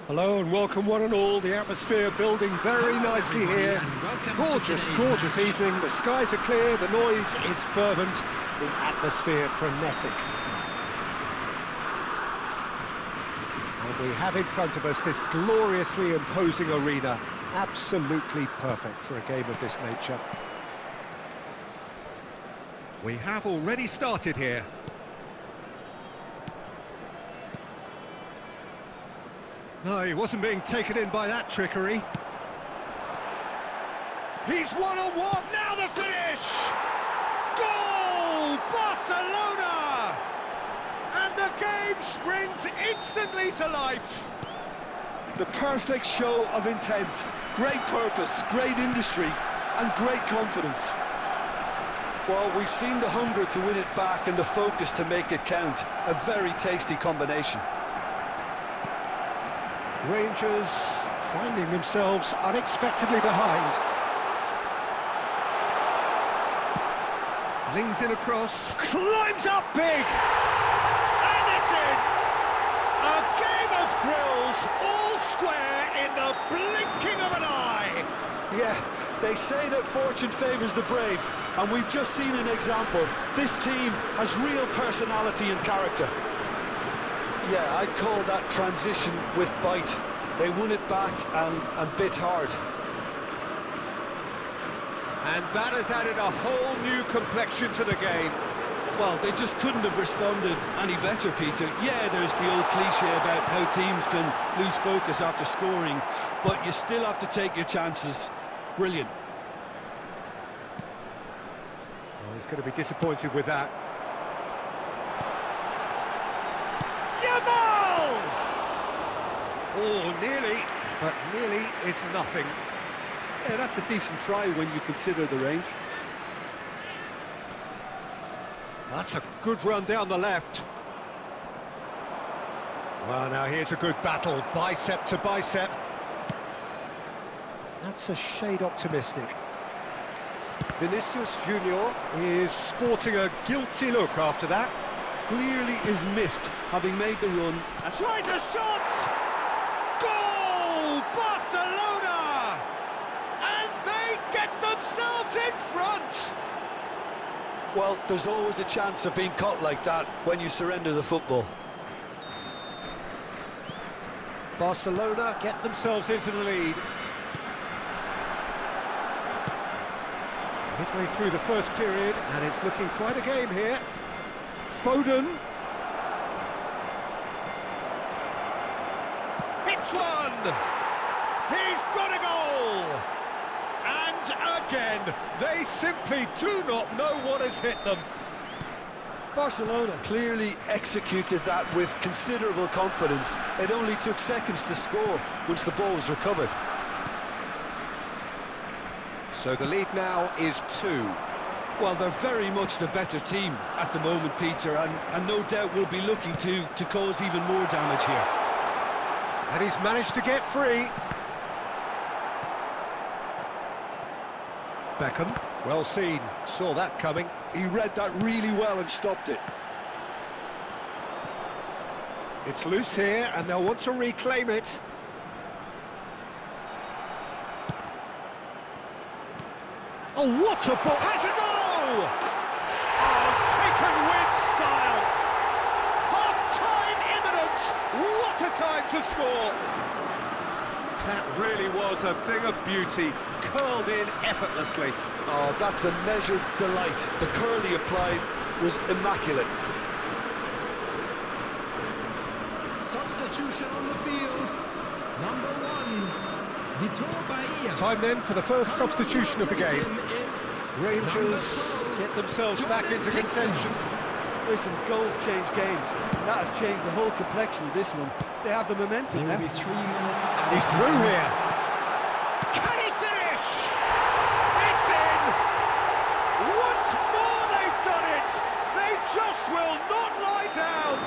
Hello and welcome one and all. The atmosphere building very nicely here. Gorgeous, gorgeous evening. The skies are clear, the noise is fervent, the atmosphere frenetic. And we have in front of us this gloriously imposing arena. Absolutely perfect for a game of this nature. We have already started here. No, he wasn't being taken in by that trickery. He's one-on-one, now the finish! Goal! Barcelona! And the game springs instantly to life. The perfect show of intent, great purpose, great industry, and great confidence. Well, we've seen the hunger to win it back and the focus to make it count. A very tasty combination. Rangers finding themselves unexpectedly behind. Flings in across, climbs up big! And it's in! A game of thrills, all square in the blinking of an eye! Yeah, they say that fortune favours the brave, and we've just seen an example. This team has real personality and character. Yeah, I'd call that transition with bite. They won it back and bit hard. And that has added a whole new complexion to the game. Well, they just couldn't have responded any better, Peter. Yeah, there's the old cliche about how teams can lose focus after scoring, but you still have to take your chances. Brilliant. Oh, he's going to be disappointed with that. Oh, nearly, but nearly is nothing. Yeah, that's a decent try when you consider the range. That's a good run down the left. Well, now here's a good battle, bicep to bicep. That's a shade optimistic. Vinicius Junior is sporting a guilty look after that. Clearly is miffed, having made the run. And tries a shot! Goal! Barcelona! And they get themselves in front! Well, there's always a chance of being caught like that when you surrender the football. Barcelona get themselves into the lead. Midway through the first period, and it's looking quite a game here. Foden. Hits one! He's got a goal! And again, they simply do not know what has hit them. Barcelona clearly executed that with considerable confidence. It only took seconds to score once the ball was recovered. So the lead now is 2. Well, they're very much the better team at the moment, Peter, and no doubt will be looking to cause even more damage here. And he's managed to get free. Beckham, well seen, saw that coming. He read that really well and stopped it. It's loose here, and they'll want to reclaim it. Oh, what a ball! Has a goal! Oh, taken with style! Half-time imminent! What a time to score! That really was a thing of beauty, curled in effortlessly. Oh, that's a measured delight. The curl he applied was immaculate. Substitution on the field. Number 1. Time then for the first substitution of the game. Rangers get themselves back into contention. Listen, goals change games, and that has changed the whole complexion of this one. They have the momentum now. He's through here. Can he finish? It's in! Once more they've done it! They just will not lie down!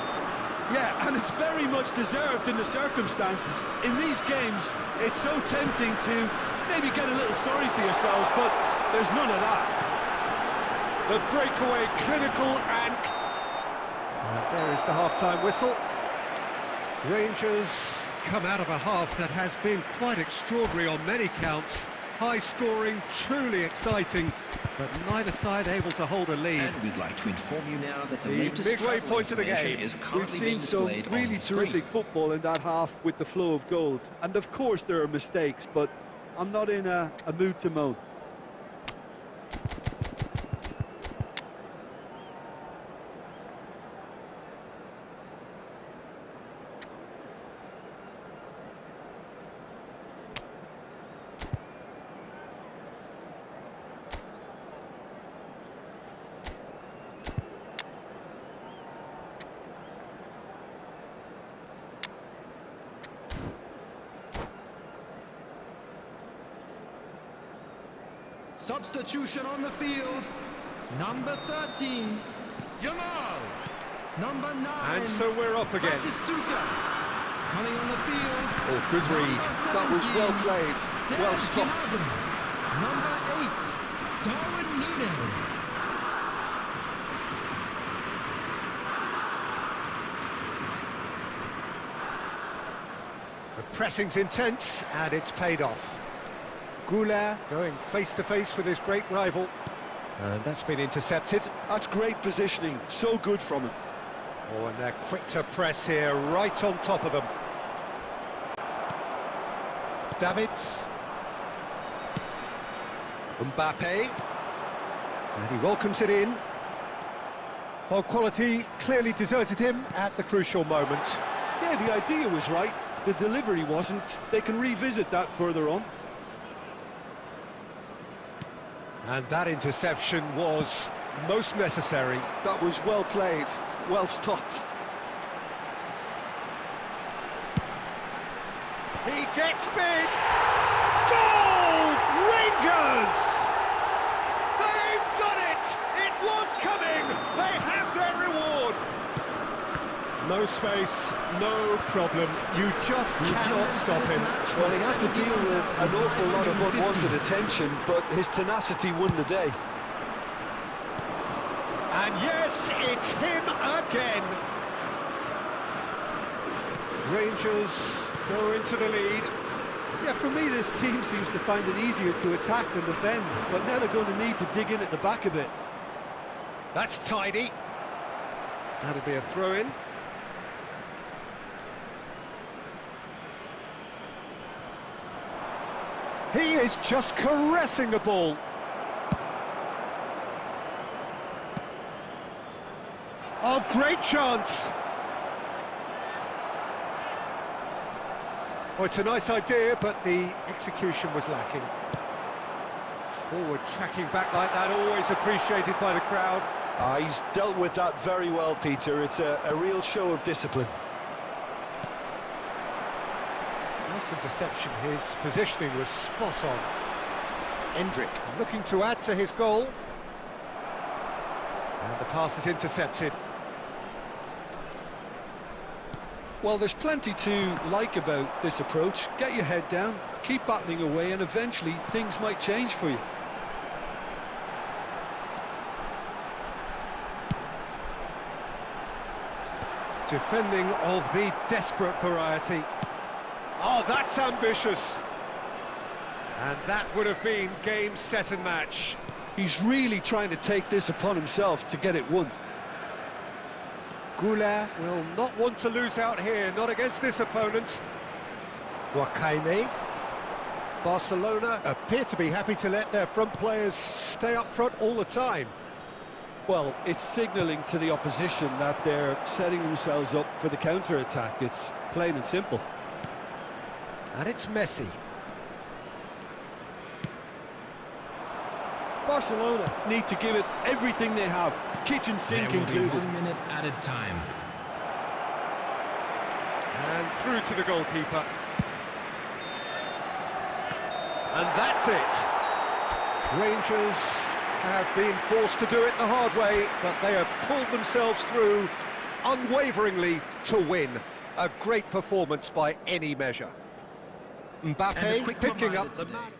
Yeah, and it's very much deserved in the circumstances. In these games, it's so tempting to maybe get a little sorry for yourselves, but there's none of that. The breakaway, clinical and there is the half-time whistle. Rangers come out of a half that has been quite extraordinary on many counts. High scoring, truly exciting, but neither side able to hold a lead. And we'd like to inform you now that the The latest midway travel point of the information game. is currently We've seen being some displayed on really the screen. terrific football in that half with the flow of goals. And of course there are mistakes, but I'm not in a mood to moan. Substitution on the field. Number 13, Yamal. Number 9. And so we're off again. Batistuta. Coming on the field. Oh, good read. That was well played, well There's stopped. Ronaldo. Number 8, Darwin Núñez. The pressing's intense, and it's paid off. Goulart going face-to-face with his great rival. And that's been intercepted. That's great positioning, so good from him. Oh, and they're quick to press here, right on top of them. Davids. Mbappe. And he welcomes it in. Well, quality clearly deserted him at the crucial moment. Yeah, the idea was right, the delivery wasn't. They can revisit that further on. And that interception was most necessary. That was well played, well stopped. He gets big! Goal! Rangers! They've done it! It was coming! They have their reward! No space, no problem. You just cannot stop him. Well, he had to deal with an awful lot of unwanted attention, but his tenacity won the day. And yes, it's him again. Rangers go into the lead. Yeah, for me, this team seems to find it easier to attack than defend, but now they're going to need to dig in at the back a bit. That's tidy. That'll be a throw-in. He is just caressing the ball. Oh, great chance. Well, it's a nice idea, but the execution was lacking. Forward tracking back like that, always appreciated by the crowd. He's dealt with that very well, Peter. It's a real show of discipline. Nice interception, his positioning was spot on. Endrick looking to add to his goal. And the pass is intercepted. Well, there's plenty to like about this approach. Get your head down, keep battling away, and eventually things might change for you. Defending of the desperate variety. Oh, that's ambitious. And that would have been game, set and match. He's really trying to take this upon himself to get it won. Goulart will not want to lose out here, not against this opponent. Wakame. Barcelona appear to be happy to let their front players stay up front all the time. Well, it's signalling to the opposition that they're setting themselves up for the counter-attack. It's plain and simple. And it's Messi. Barcelona need to give it everything they have, kitchen sink There will be included. 1 minute added time. And through to the goalkeeper. And that's it. Rangers have been forced to do it the hard way, but they have pulled themselves through unwaveringly to win. A great performance by any measure. Mbappe picking up the man.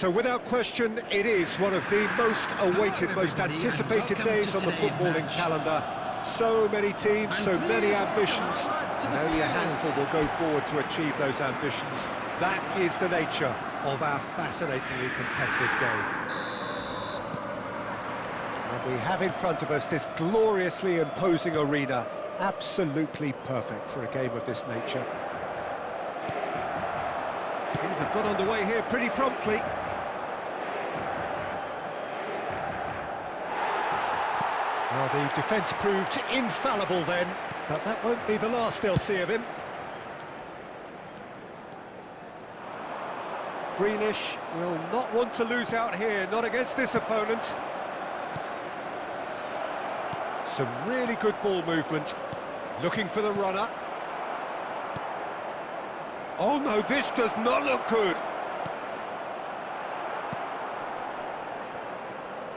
So without question, it is one of the most awaited, most anticipated days on the footballing calendar. So many teams, so many ambitions, and only a handful will go forward to achieve those ambitions. That is the nature of our fascinatingly competitive game. And we have in front of us this gloriously imposing arena, absolutely perfect for a game of this nature. Things have got underway here pretty promptly. Well, the defence proved infallible then, but that won't be the last they'll see of him. Greenish will not want to lose out here, not against this opponent. Some really good ball movement, looking for the runner. Oh no, this does not look good.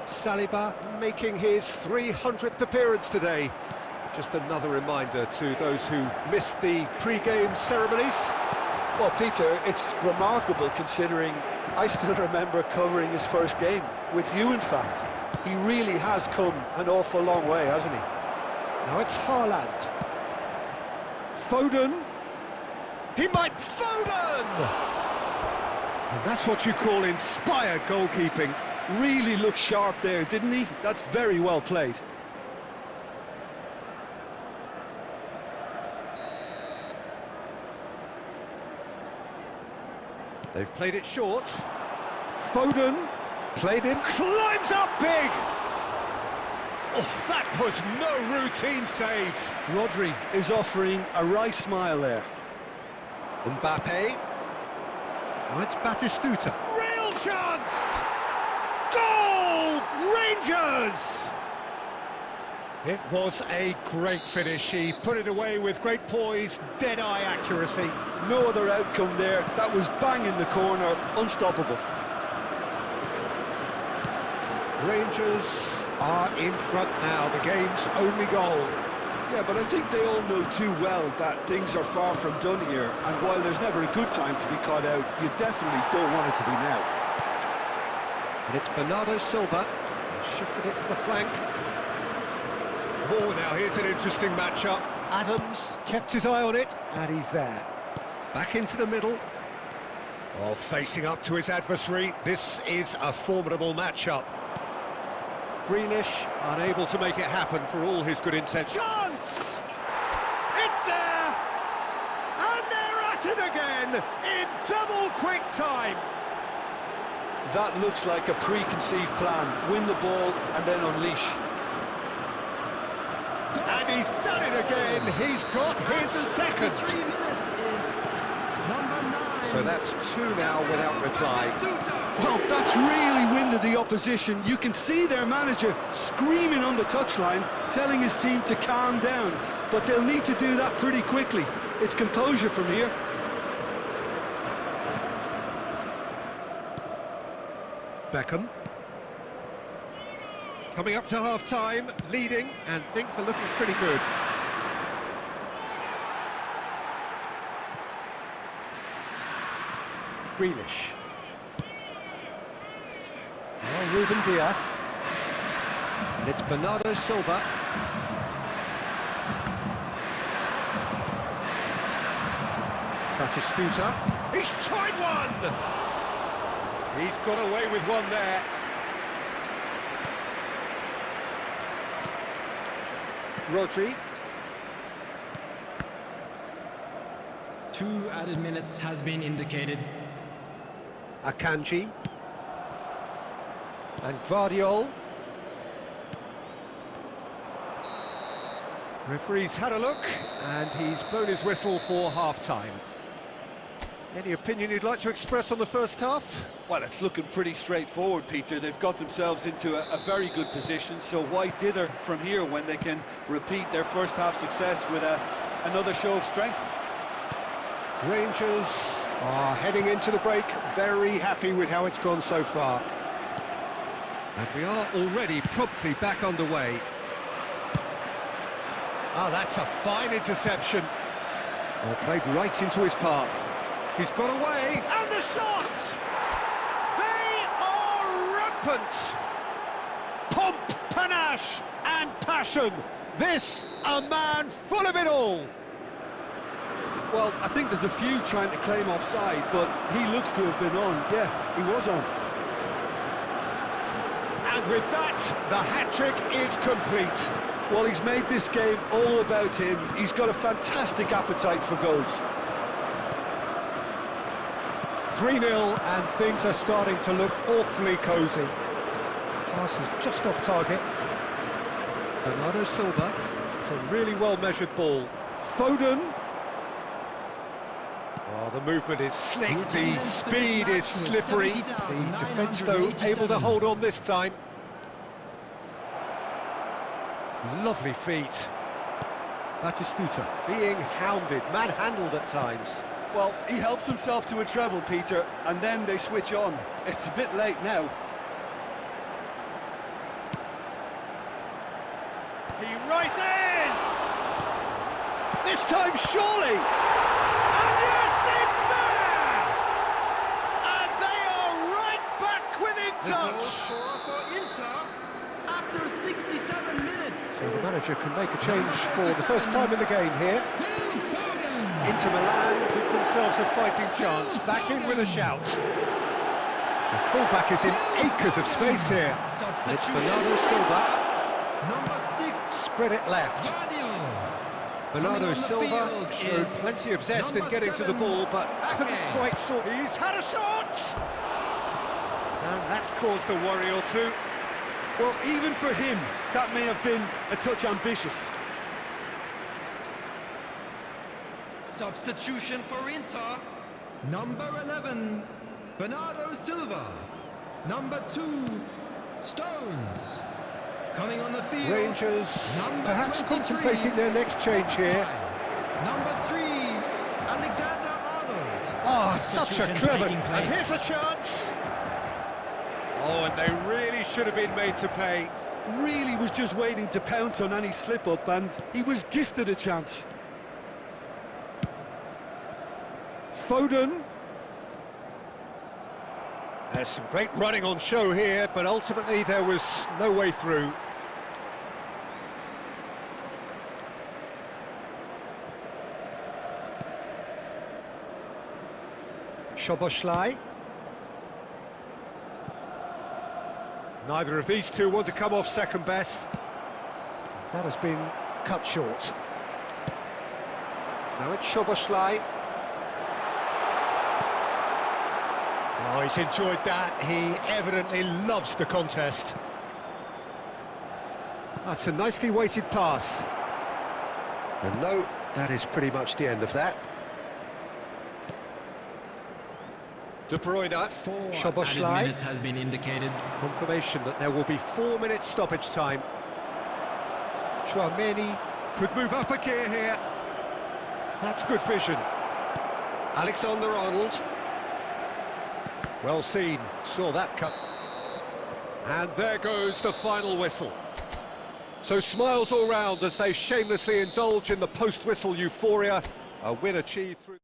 Saliba making his 300th appearance today. Just another reminder to those who missed the pre-game ceremonies. Well, Peter, it's remarkable considering I still remember covering his first game, with you in fact. He really has come an awful long way, hasn't he? Now it's Haaland. Foden. He might... Foden! And that's what you call inspired goalkeeping. Really looked sharp there, didn't he? That's very well played. They've played it short. Foden played it, climbs up big! Oh, that was no routine save. Rodri is offering a right smile there. Mbappe. Now it's Batistuta. Real chance! Goal! Rangers! It was a great finish. He put it away with great poise, dead-eye accuracy. No other outcome there. That was bang in the corner, unstoppable. Rangers are in front now, the game's only goal. Yeah, but I think they all know too well that things are far from done here, and while there's never a good time to be caught out, you definitely don't want it to be now. And it's Bernardo Silva, shifted it to the flank. Oh, now here's an interesting matchup. Adams kept his eye on it, and he's there. Back into the middle. Oh, facing up to his adversary, this is a formidable matchup. Greenish, unable to make it happen for all his good intent. Chance! It's there! And they're at it again, in double quick time! That looks like a preconceived plan. Win the ball and then unleash. And he's done it again. He's got his second. 3 minutes is number 9. So that's 2 now without reply. Well, that's really winded the opposition. You can see their manager screaming on the touchline, telling his team to calm down. But they'll need to do that pretty quickly. It's composure from here. Beckham. Coming up to half-time, leading, and things are looking pretty good. Grealish. Oh, Ruben Diaz. And it's Bernardo Silva. Batistuta. He's tried one! He's got away with one there. Rodri. 2 added minutes has been indicated. Akanji. And Guardiol. Referee's had a look, and he's blown his whistle for half-time. Any opinion you'd like to express on the first half? Well, it's looking pretty straightforward, Peter. They've got themselves into a very good position, so why dither from here when they can repeat their first half success with another show of strength? Rangers are heading into the break, very happy with how it's gone so far. And we are already promptly back underway. Oh, that's a fine interception. Oh, played right into his path. He's got away, and the shot! They are rampant! Pomp, panache, and passion. This, a man full of it all. Well, I think there's a few trying to claim offside, but he looks to have been on. Yeah, he was on. And with that, the hat-trick is complete. Well, he's made this game all about him. He's got a fantastic appetite for goals. 3-0, and things are starting to look awfully cosy. Pass is just off target. Bernardo Silva. It's a really well-measured ball. Foden. Oh, the movement is slick, the speed is slippery. The defence, though, able to hold on this time. Lovely feet. Batistuta being hounded, manhandled at times. Well, he helps himself to a treble, Peter, and then they switch on. It's a bit late now. He rises! This time, surely! And yes, it's there! And they are right back within touch! For Inter after 67 minutes. So the manager can make a change for the first time in the game here. Inter Milan give themselves a fighting chance. Back in with a shout. The fullback is in acres of space here. It's Bernardo Silva. Number 6. Spread it left. Bernardo Silva showed plenty of zest in getting to the ball, but couldn't quite sort. He's had a shot! And that's caused a worry or two. Well, even for him, that may have been a touch ambitious. Substitution for Inter. Number 11, Bernardo Silva. Number 2, Stones. Coming on the field, Rangers number perhaps 23, contemplating their next change here. Number 3, Alexander Arnold. Oh, such a clever... taking place. And here's a chance! Oh, and they really should have been made to pay. Really was just waiting to pounce on any slip-up, and he was gifted a chance. Foden. There's some great running on show here, but ultimately there was no way through. Szoboszlai. Neither of these two want to come off second best. That has been cut short. Now it's Szoboszlai. Oh, he's enjoyed that. He evidently loves the contest. That's a nicely weighted pass. And no, that is pretty much the end of that. De Bruyne, Szoboszlai. Minutes has been indicated. Confirmation that there will be 4 minutes stoppage time. Tchouameni could move up a gear here. That's good vision. Alexander-Arnold. Well seen, saw that cut. And there goes the final whistle. So smiles all round as they shamelessly indulge in the post-whistle euphoria. A win achieved through...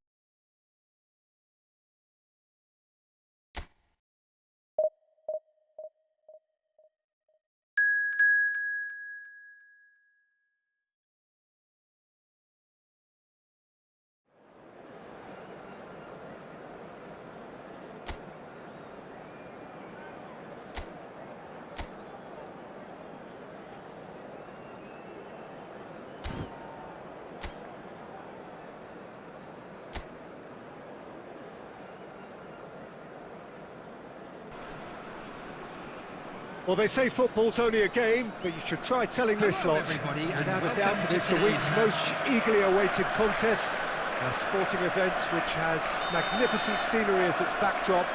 Well, they say football's only a game, but you should try telling this lot. Without a doubt, it is the week's most eagerly awaited contest, a sporting event which has magnificent scenery as its backdrop.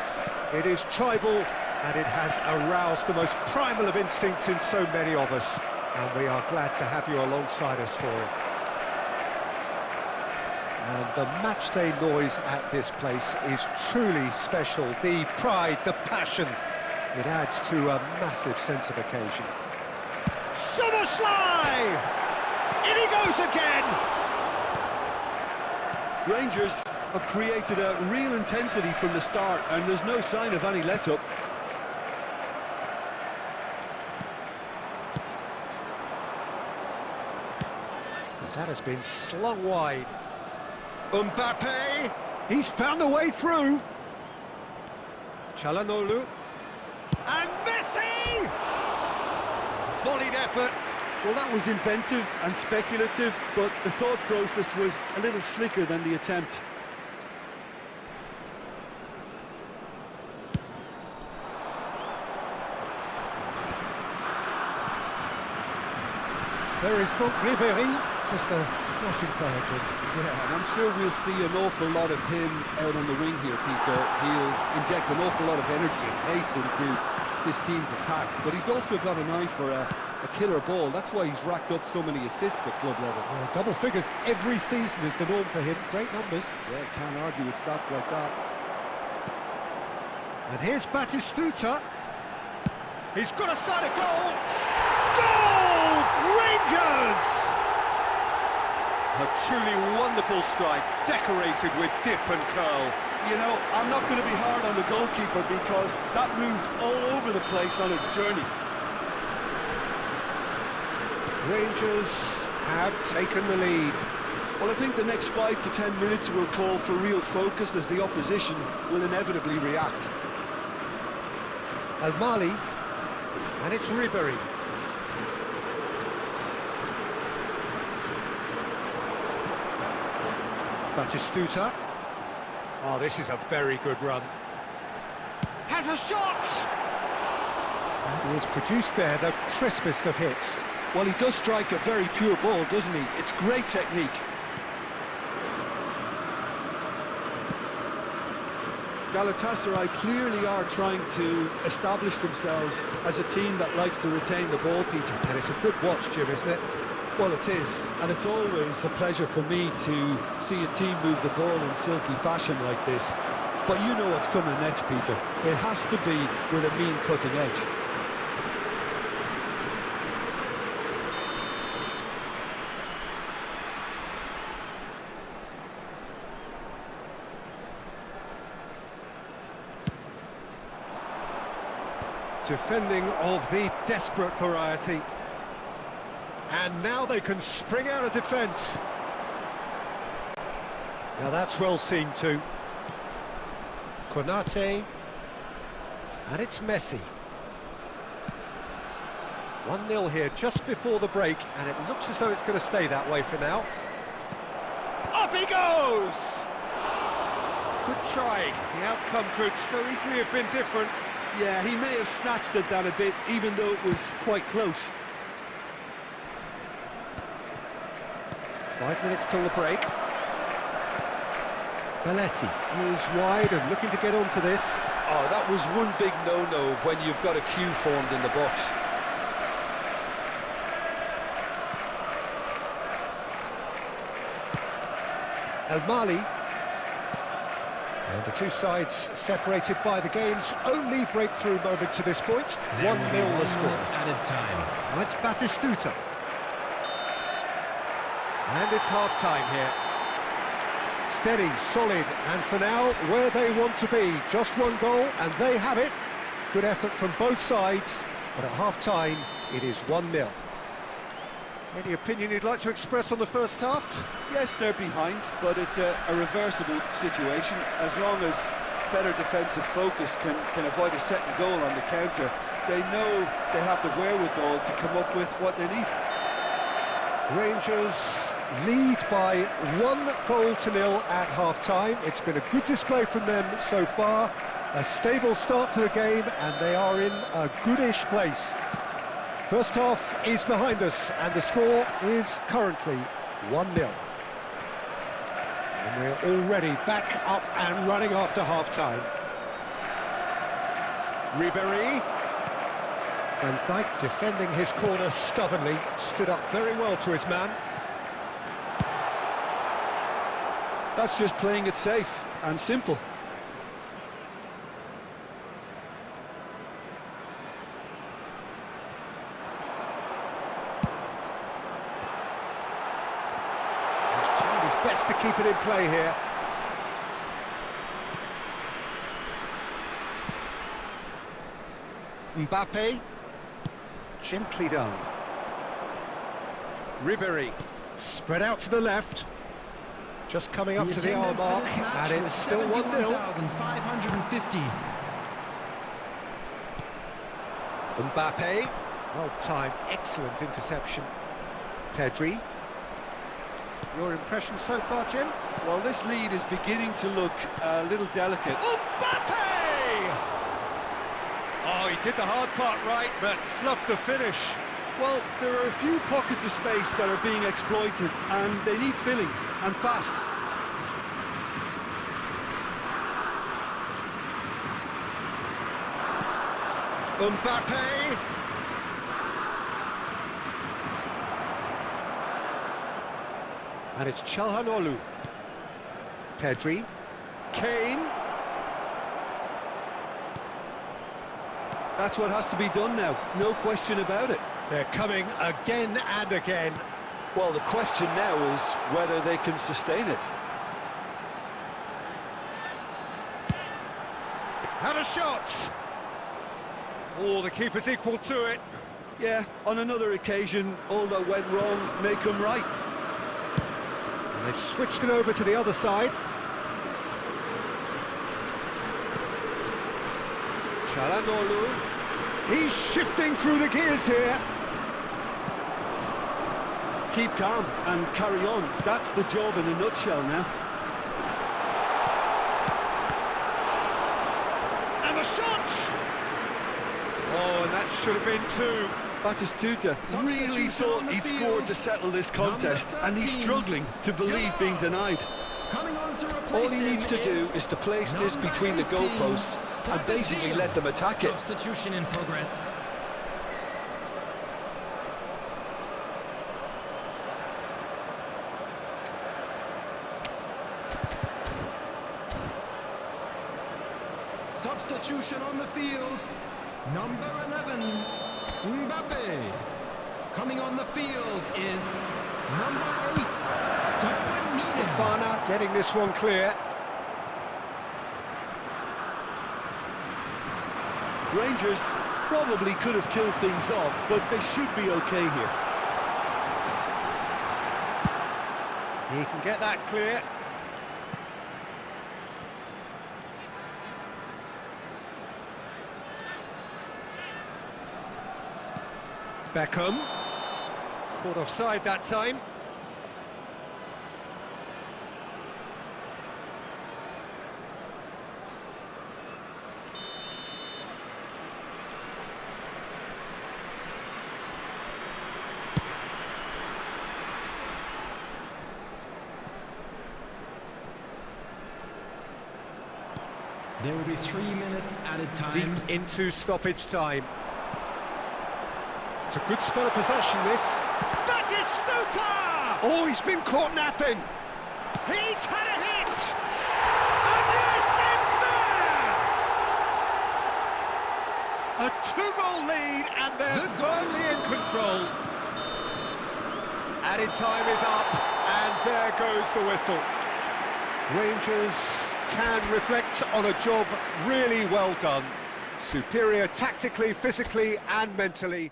It is tribal, and it has aroused the most primal of instincts in so many of us, and we are glad to have you alongside us for it. And the matchday noise at this place is truly special. The pride, the passion. It adds to a massive sense of occasion. Szoboszlai! In he goes again! Rangers have created a real intensity from the start, and there's no sign of any let-up. That has been slung wide. Mbappe! He's found a way through. Çalhanoğlu. And Messi! Volleyed effort. Well, that was inventive and speculative, but the thought process was a little slicker than the attempt. There is Franck Ribéry, just a smashing play, Jim. Yeah, and I'm sure we'll see an awful lot of him out on the wing here, Peter. He'll inject an awful lot of energy and pace into this team's attack, but he's also got an eye for a killer ball. That's why he's racked up so many assists at club level. Well, double figures every season is the norm for him. Great numbers. Yeah, can't argue with stats like that. And here's Batistuta. He's got a side of goal. Goal! Rangers! A truly wonderful strike, decorated with dip and curl. You know, I'm not going to be hard on the goalkeeper because that moved all over the place on its journey. Rangers have taken the lead. Well, I think the next 5 to 10 minutes will call for real focus as the opposition will inevitably react. Al-Mali, and it's Ribery. Batistuta. Oh, this is a very good run. Has a shot! And he has produced there the crispest of hits. Well, he does strike a very pure ball, doesn't he? It's great technique. Galatasaray clearly are trying to establish themselves as a team that likes to retain the ball, Peter. And it's a good watch, Jim, isn't it? Well, it is, and it's always a pleasure for me to see a team move the ball in silky fashion like this. But you know what's coming next, Peter. It has to be with a mean cutting edge. Defending of the desperate variety. And now they can spring out of defence. Now that's well seen too. Konate. And it's Messi. 1-0 here just before the break, and it looks as though it's going to stay that way for now. Up he goes! Good try. The outcome could so easily have been different. Yeah, he may have snatched at that a bit, even though it was quite close. 5 minutes till the break. Belletti is wide and looking to get onto this. Oh, that was one big no-no when you've got a queue formed in the box. Al-Mali. And the two sides separated by the game's only breakthrough moment to this point. 1-0 the score. Added time. Now it's Batistuta. And it's half-time here. Steady, solid, and for now, where they want to be. Just one goal, and they have it. Good effort from both sides, but at half-time, it is 1-0. Any opinion you'd like to express on the first half? Yes, they're behind, but it's a reversible situation. As long as better defensive focus can avoid a second goal on the counter, they know they have the wherewithal to come up with what they need. Rangers lead by 1-0 at half-time. It's been a good display from them so far. A stable start to the game, and they are in a goodish place. First half is behind us, and the score is currently 1-0. And we're already back up and running after half-time. Ribery. Van Dijk defending his corner stubbornly, stood up very well to his man. That's just playing it safe and simple. He's trying his best to keep it in play here. Mbappe. Gently done. Ribery. Spread out to the left. Just coming up to the hour mark, and it's still 1-0. 71,550. Mbappe. Well timed, excellent interception. Pedri. Your impression so far, Jim? Well, this lead is beginning to look a little delicate. Mbappe! Oh, he did the hard part right, but fluffed the finish. Well, there are a few pockets of space that are being exploited, and they need filling, and fast. Mbappe! And it's Çalhanoğlu. Pedri. Kane. That's what has to be done now, no question about it. They're coming again and again. Well, the question now is whether they can sustain it. Had a shot! Oh, the keeper's equal to it. Yeah, on another occasion, all that went wrong may come right. They've switched it over to the other side. Çalhanoğlu. He's shifting through the gears here. Keep calm and carry on. That's the job in a nutshell now. And the shot! Oh, and that should have been two. Batistuta really thought he'd scored to settle this contest, and he's struggling to believe being denied. Coming on to replace All he needs to him do is is to place this between the goalposts and basically let them attack it. Substitution in progress. Substitution on the field. Number 11, Mbappe. Coming on the field is number 8, Darwin Núñez. Fofana getting this one clear. Rangers probably could have killed things off, but they should be okay here. He can get that clear. Beckham. Caught offside that time. There will be 3 minutes added time. Deep into stoppage time. It's a good spell of possession, this. Batistuta! Oh, he's been caught napping. He's had a hit! And yes, it's there! A two-goal lead, and they're firmly in control. Added time is up, and there goes the whistle. Rangers can reflect on a job really well done. Superior tactically, physically, and mentally.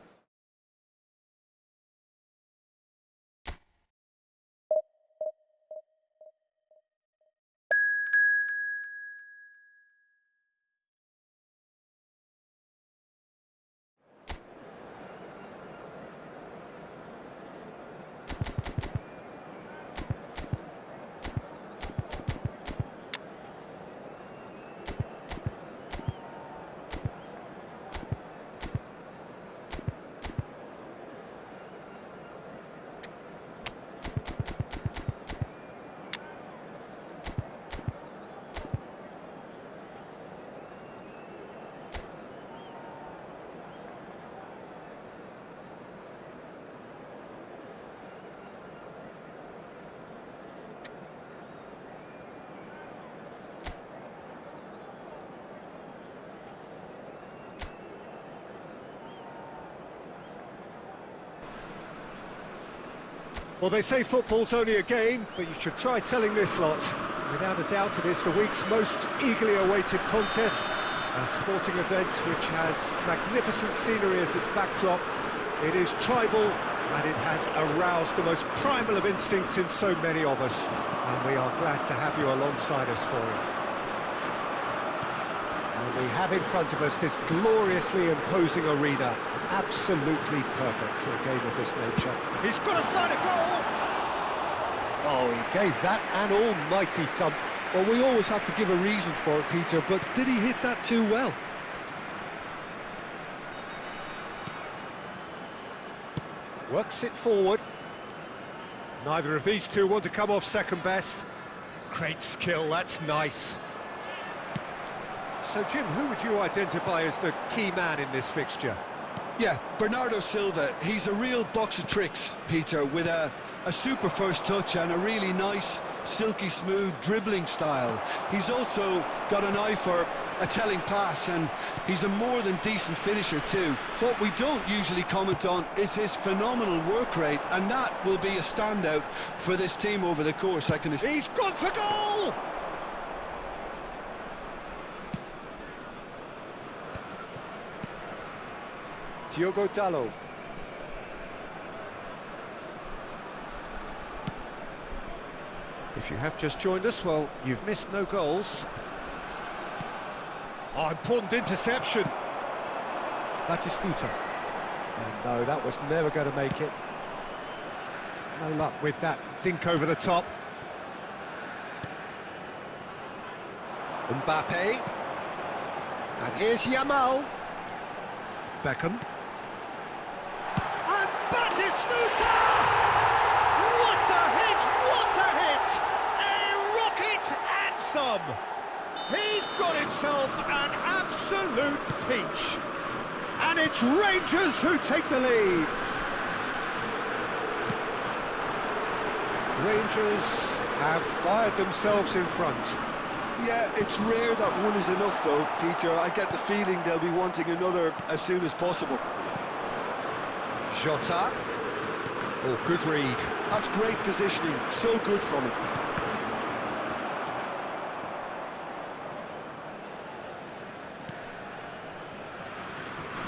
Well, they say football's only a game, but you should try telling this lot. Without a doubt, it is the week's most eagerly awaited contest, a sporting event which has magnificent scenery as its backdrop. It is tribal, and it has aroused the most primal of instincts in so many of us, and we are glad to have you alongside us for it. And we have in front of us this gloriously imposing arena, absolutely perfect for a game of this nature. He's got a side of goal! Oh, he gave that an almighty thump. Well, we always have to give a reason for it, Peter, but did he hit that too well? Works it forward. Neither of these two want to come off second best. Great skill, that's nice. So, Jim, who would you identify as the key man in this fixture? Yeah, Bernardo Silva. He's a real box of tricks, Peter, with a super first touch and a really nice, silky smooth dribbling style. He's also got an eye for a telling pass, and he's a more than decent finisher too. What we don't usually comment on is his phenomenal work rate, and that will be a standout for this team over the course. He's gone for goal! Diogo Dalot. If you have just joined us, well, you've missed no goals. Oh, important interception. Batistuta. And no, that was never going to make it. No luck with that dink over the top. Mbappe. And here's Yamal. Beckham. And Batistuta! What a hit! What a hit! A rocket anthem! He's got himself an absolute peach. And it's Rangers who take the lead. Rangers have fired themselves in front. Yeah, it's rare that one is enough though, Peter. I get the feeling they'll be wanting another as soon as possible. Jota. Oh, good read. That's great positioning, so good from him.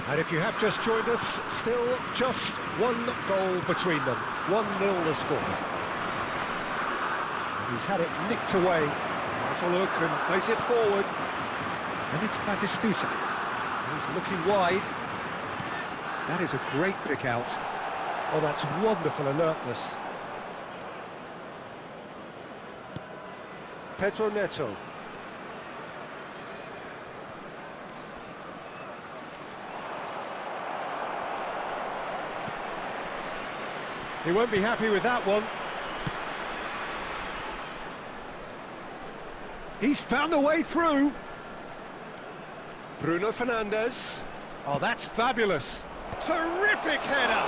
And if you have just joined us, still just one goal between them. 1-0 the score. And he's had it nicked away. Has a look and plays it forward. And it's Batistuta. He's looking wide. That is a great pick out. Oh, that's wonderful alertness. Pedro Neto. He won't be happy with that one. He's found a way through. Bruno Fernandes. Oh, that's fabulous. Terrific header.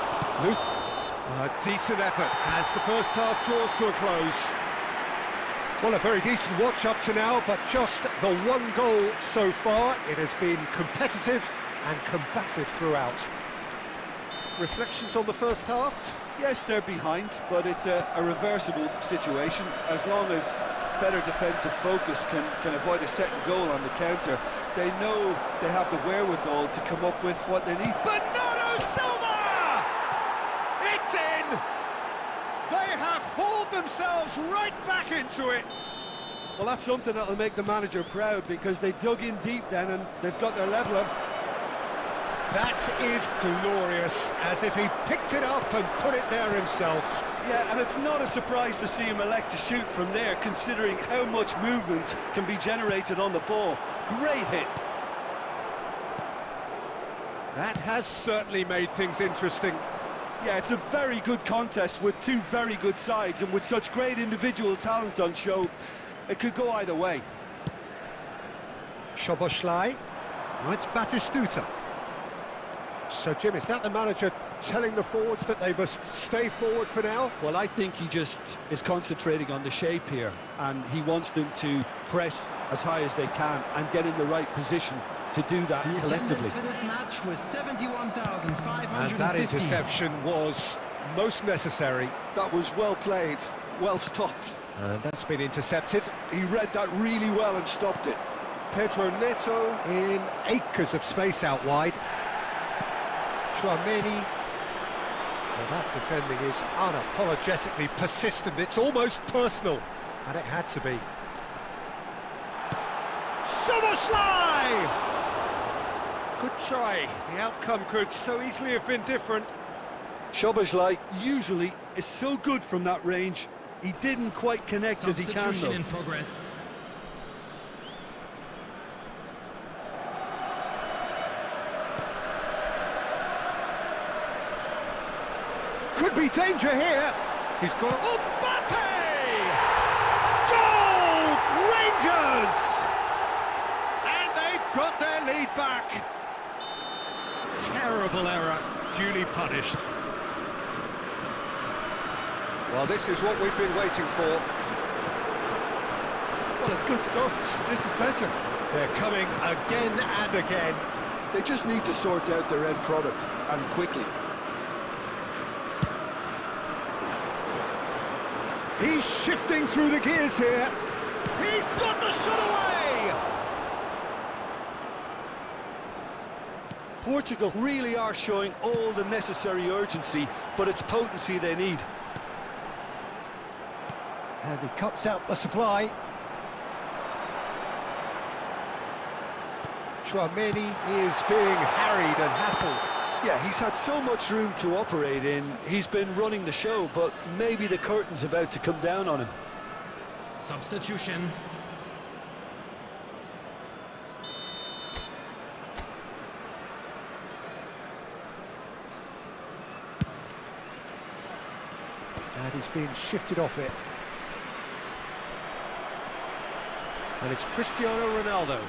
A decent effort as the first half draws to a close. Well, a very decent watch up to now, but just the one goal so far. It has been competitive and combative throughout. Reflections on the first half? Yes, they're behind, but it's a reversible situation. As long as better defensive focus can avoid a second goal on the counter, they know they have the wherewithal to come up with what they need. Bernardo Silva! It's in! They have hauled themselves right back into it. Well, that's something that'll make the manager proud, because they dug in deep then and they've got their leveller. That is glorious, as if he picked it up and put it there himself. Yeah, and it's not a surprise to see him elect to shoot from there, considering how much movement can be generated on the ball. Great hit. That has certainly made things interesting. Yeah, it's a very good contest with two very good sides, and with such great individual talent on show, it could go either way. Szoboszlai. Now it's Batistuta. So, Jim, is that the manager telling the forwards that they must stay forward for now? Well, I think he just is concentrating on the shape here, and he wants them to press as high as they can and get in the right position to do that The collectively. attendance for this match was 71,550. And that interception was most necessary. That was well played, well stopped. And that's been intercepted. He read that really well and stopped it. Pedro Neto in acres of space out wide. Chouameni. Well, that defending is unapologetically persistent. It's almost personal, and it had to be. Szoboszlai! Good try. The outcome could so easily have been different. Szoboszlai usually is so good from that range. He didn't quite connect as he can, though. In progress. Could be danger here. He's got Mbappe! Goal! Rangers! And they've got their lead back. Terrible error, duly punished. Well, this is what we've been waiting for. Well, it's good stuff. This is better. They're coming again and again. They just need to sort out their end product, and quickly. He's shifting through the gears here. He's got the shot away! Portugal really are showing all the necessary urgency, but it's potency they need. And he cuts out the supply. Chouameni is being harried and hassled. Yeah, he's had so much room to operate in. He's been running the show, but maybe the curtain's about to come down on him. Substitution. And he's being shifted off it. And it's Cristiano Ronaldo.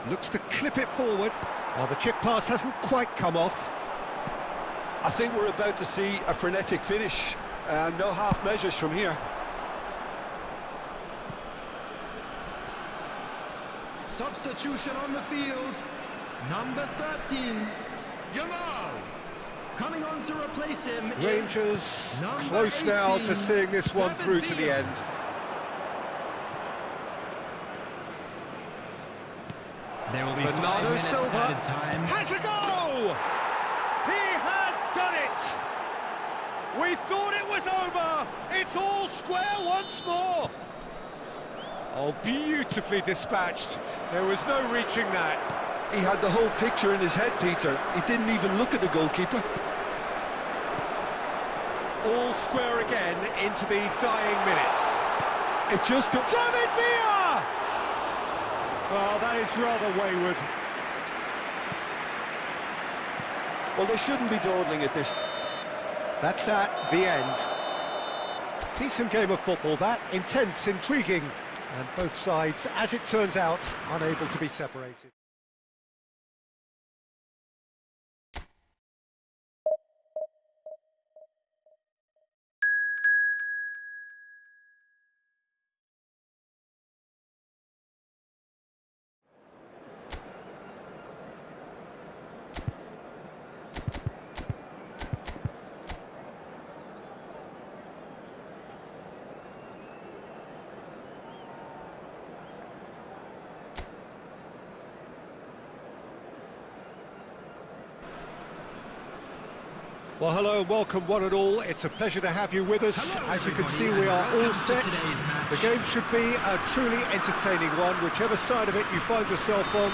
Looks to clip it forward. Well, the chip pass hasn't quite come off. I think we're about to see a frenetic finish. No half measures from here. Substitution on the field. Number 13, Yamal. Coming on to replace him Rangers is close now 18, to seeing this one through to the end. There will be Bernardo 5 minutes Silva added time. has a go! He has done it! We thought it was over! It's all square once more! Oh, beautifully dispatched. There was no reaching that. He had the whole picture in his head, Peter. He didn't even look at the goalkeeper. All square again into the dying minutes. It just got... David Villa! Well, that is rather wayward. Well, they shouldn't be dawdling at this. That's that, the end. Decent game of football, that. Intense, intriguing. And both sides, as it turns out, unable to be separated. Well, hello and welcome one and all. It's a pleasure to have you with us. Hello, as you can see, everybody, we are and all welcome set. to today's match. The game should be a truly entertaining one, whichever side of it you find yourself on.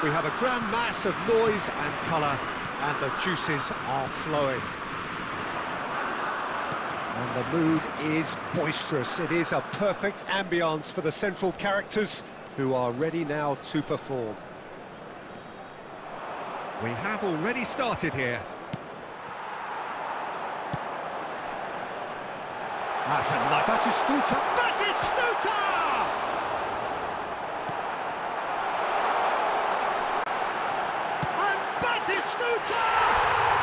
We have a grand mass of noise and colour, and the juices are flowing. And the mood is boisterous. It is a perfect ambience for the central characters who are ready now to perform. We have already started here. That's a nice... Batistuta! Batistuta! And Batistuta!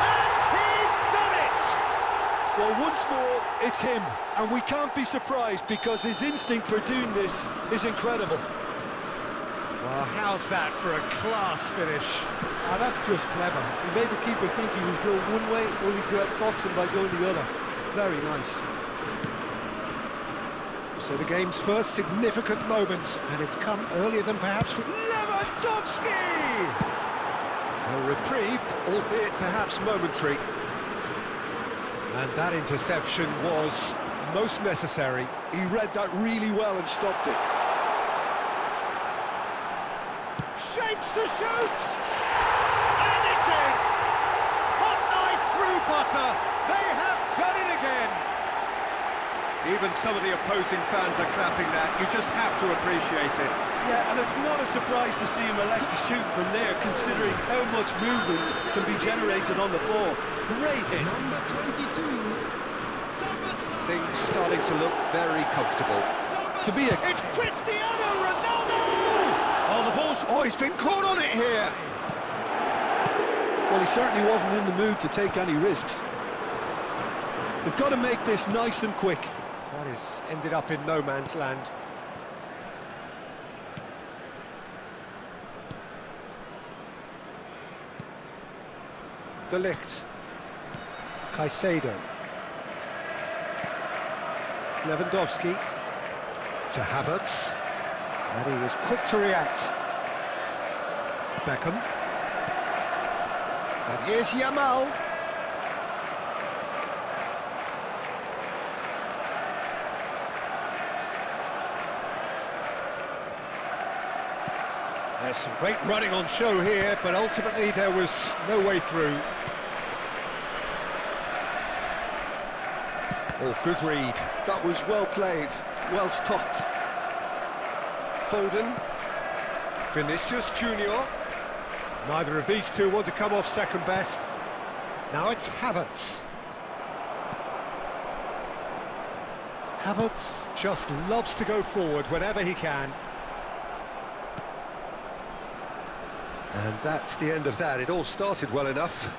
And he's done it! Well, once more, it's him. And we can't be surprised because his instinct for doing this is incredible. Well, how's that for a class finish? That's just clever. He made the keeper think he was going one way, only to outfox him by going the other. Very nice. So the game's first significant moment, and it's come earlier than perhaps... Lewandowski! A reprieve, albeit perhaps momentary. And that interception was most necessary. He read that really well and stopped it. Shapes to shoot! And it's in! Hot knife through butter! They have done it again! Even some of the opposing fans are clapping that. You just have to appreciate it. Yeah, and it's not a surprise to see him elect to shoot from there, considering how much movement can be generated on the ball. Great hit. Number 22, Superstar. Things starting to look very comfortable. To be a... It's Cristiano Ronaldo! Oh, the ball's... Oh, he's been caught on it here! Well, he certainly wasn't in the mood to take any risks. They've got to make this nice and quick. That is ended up in no man's land. De Ligt. Caicedo. Lewandowski. To Havertz. And he was quick to react. Beckham. And here's Yamal. There's some great running on show here, but ultimately there was no way through. Oh, good read. That was well played, well stopped. Foden. Vinicius Junior. Neither of these two want to come off second best. Now it's Havertz. Havertz just loves to go forward whenever he can. And that's the end of that. It all started well enough.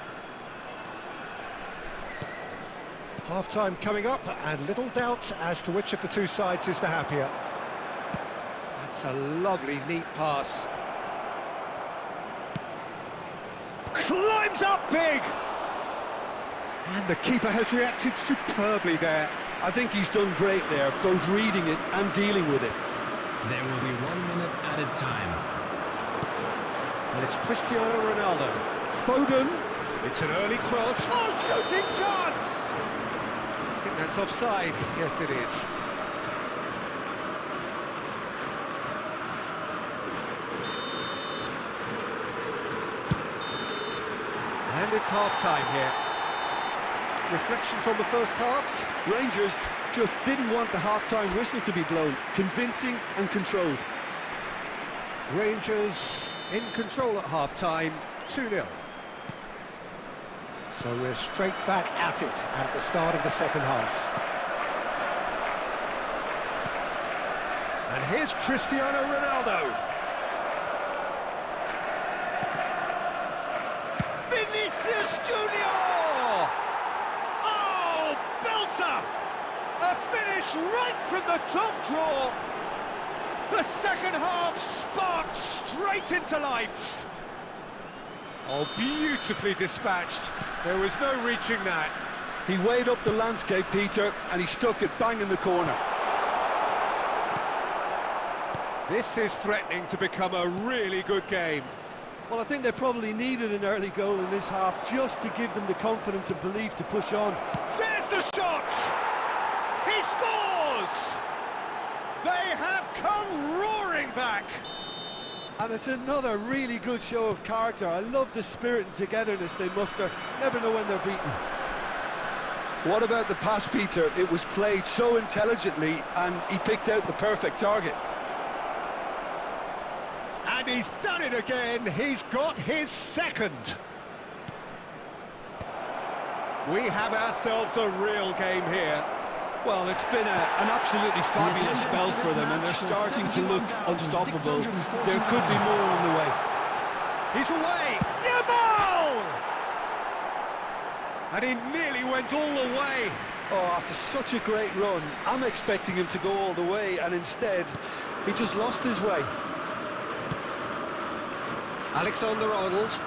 Half-time coming up, and little doubt as to which of the two sides is the happier. That's a lovely, neat pass. Climbs up big! And the keeper has reacted superbly there. I think he's done great there, both reading it and dealing with it. There will be 1 minute added time. And it's Cristiano Ronaldo. Foden. It's an early cross. Oh, shooting chance! I think that's offside. Yes, it is. And it's half-time here. Reflections on the first half? Rangers just didn't want the half-time whistle to be blown. Convincing and controlled. Rangers in control at half-time, 2-0. So we're straight back at it at the start of the second half. And here's Cristiano Ronaldo. Vinicius Junior! Oh, belter! A finish right from the top draw. The second half sparked straight into life. Oh, beautifully dispatched. There was no reaching that. He weighed up the landscape, Peter, and he stuck it bang in the corner. This is threatening to become a really good game. Well, I think they probably needed an early goal in this half just to give them the confidence and belief to push on. There's the shot! He scores! They have come roaring back! And it's another really good show of character. I love the spirit and togetherness they muster. Never know when they're beaten. What about the pass, Peter? It was played so intelligently and he picked out the perfect target. And he's done it again. He's got his second. We have ourselves a real game here. Well, it's been an absolutely fabulous spell for them, and they're starting to look unstoppable. There could be more on the way. He's away! Yamal! And he nearly went all the way. Oh, after such a great run, I'm expecting him to go all the way, and instead, he just lost his way. Alexander-Arnold.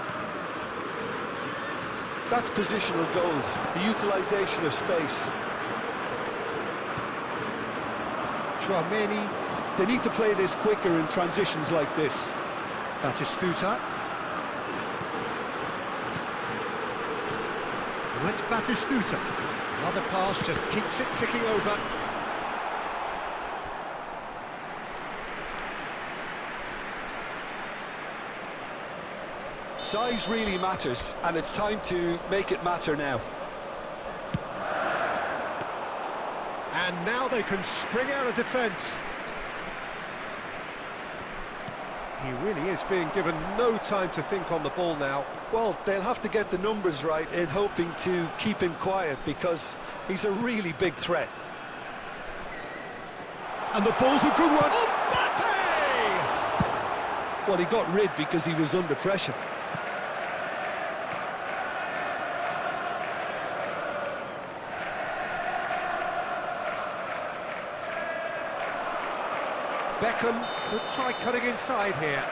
That's positional gold, the utilisation of space. Chouameni. They need to play this quicker in transitions like this. Batistuta. And it's Batistuta. Another pass just keeps it ticking over. Size really matters, and it's time to make it matter now. And now they can spring out of defence. He really is being given no time to think on the ball now. Well, they'll have to get the numbers right in hoping to keep him quiet, because he's a really big threat. And the ball's a good one. Mbappe! Well, he got rid because he was under pressure. Beckham could try cutting inside here.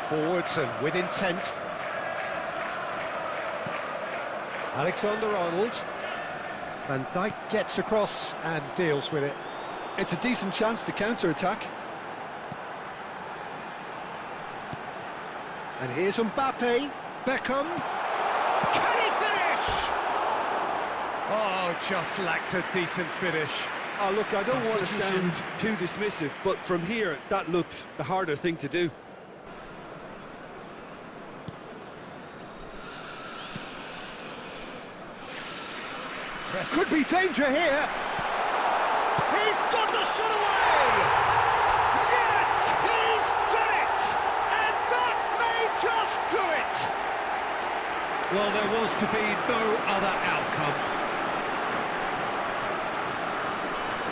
Forwards and with intent. Alexander-Arnold. Van Dijk gets across and deals with it. It's a decent chance to counter-attack. And here's Mbappe. Beckham. Can he finish? Oh, just lacked a decent finish. Oh, look, I don't want to sound too dismissive, but from here, that looked the harder thing to do. Could be danger here. He's got the shot away! Yes, he's done it! And that may just do it! Well, there was to be no other outcome.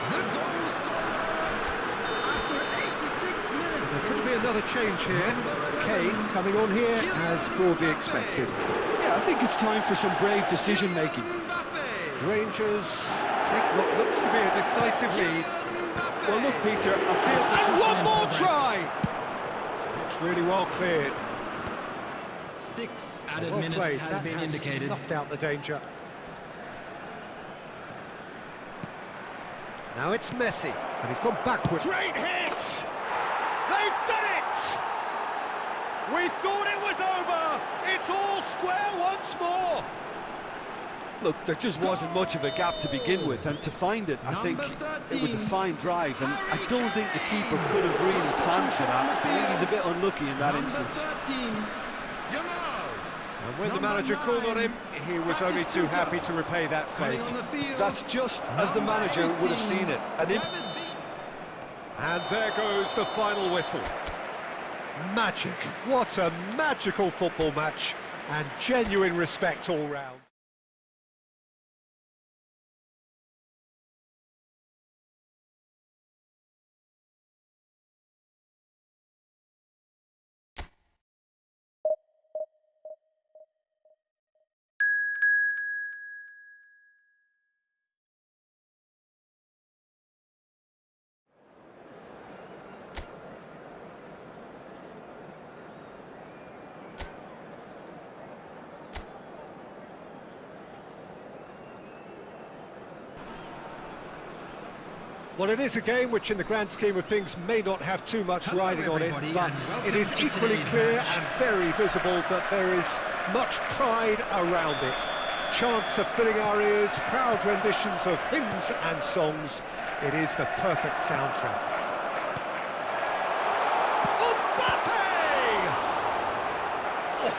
The goal scorer after 86 minutes. There's going to be another change here. Kane coming on here as broadly expected. Yeah, I think it's time for some brave decision-making. Rangers take what looks to be a decisive lead. Well, look, Peter, I feel... And one more try! It's really well cleared. 6 added Well minutes played. has That been has indicated. snuffed out the danger. Now it's Messi, and he's gone backward. Great hit! They've done it! We thought it was over! It's all square once more! Look, there just wasn't much of a gap to begin with, and to find it, I think it was a fine drive, and I don't think the keeper could have really planned for that. I think he's a bit unlucky in that instance. And when the manager called on him, he was only too happy to repay that faith. That's just as the manager would have seen it. And there goes the final whistle. Magic. What a magical football match, and genuine respect all round. Well, it is a game which, in the grand scheme of things, may not have too much riding on it, but it is equally clear and very visible that there is much pride around it. Chants are filling our ears, proud renditions of hymns and songs. It is the perfect soundtrack. Mbappe! Oh,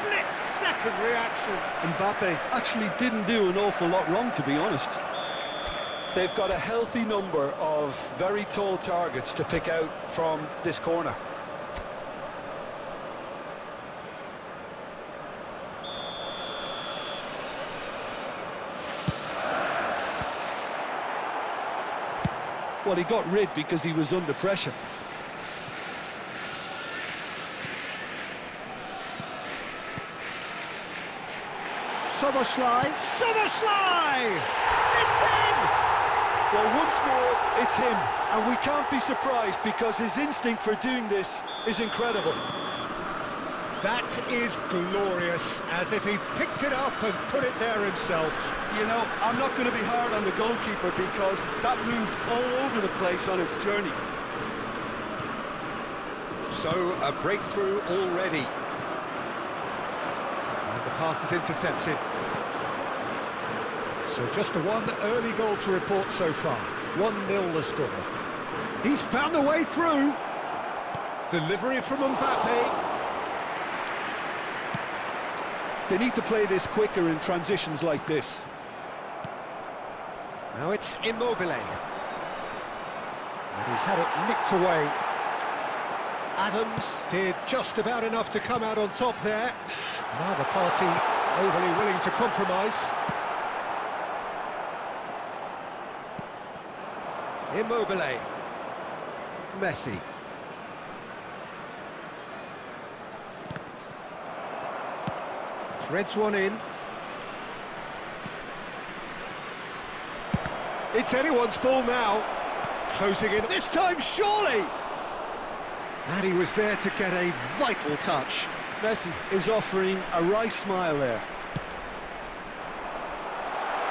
split-second reaction. Mbappe actually didn't do an awful lot wrong, to be honest. They've got a healthy number of very tall targets to pick out from this corner. Well, he got rid because he was under pressure. Soboslai! It's in! Well, once more, it's him, and we can't be surprised because his instinct for doing this is incredible. That is glorious, as if he picked it up and put it there himself. You know, I'm not going to be hard on the goalkeeper because that moved all over the place on its journey. So, a breakthrough already. And the pass is intercepted. So just a one early goal to report so far. 1-0 the score. He's found a way through. Delivery from Mbappe. They need to play this quicker in transitions like this. Now it's Immobile. And he's had it nicked away. Adams did just about enough to come out on top there. Neither party overly willing to compromise. Immobile. Messi. Threads one in. It's anyone's ball now. Closing in. This time, surely! And he was there to get a vital touch. Messi is offering a right smile there.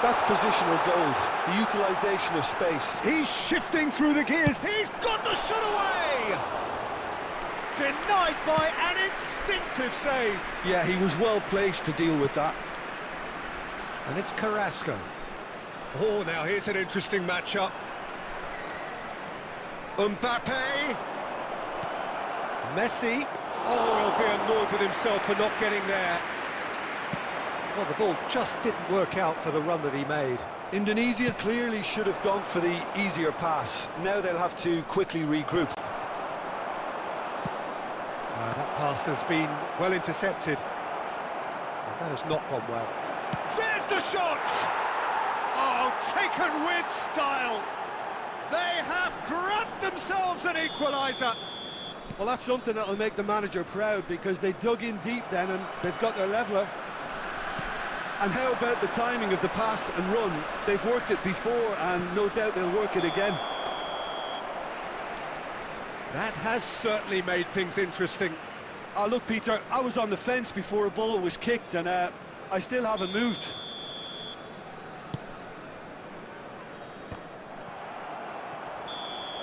That's positional gold, the utilisation of space. He's shifting through the gears. He's got the shot away! Denied by an instinctive save. Yeah, he was well placed to deal with that. And it's Carrasco. Oh, now here's an interesting matchup. Mbappe. Messi. Oh, he'll be annoyed with himself for not getting there. Well, the ball just didn't work out for the run that he made. Indonesia clearly should have gone for the easier pass. Now they'll have to quickly regroup. That pass has been well intercepted. Well, that has not gone well. There's the shot! Oh, taken with style. They have grabbed themselves an equaliser. Well, that's something that'll make the manager proud, because they dug in deep then and they've got their leveller. And how about the timing of the pass and run? They've worked it before and no doubt they'll work it again. That has certainly made things interesting. Oh, look, Peter, I was on the fence before a ball was kicked and I still haven't moved.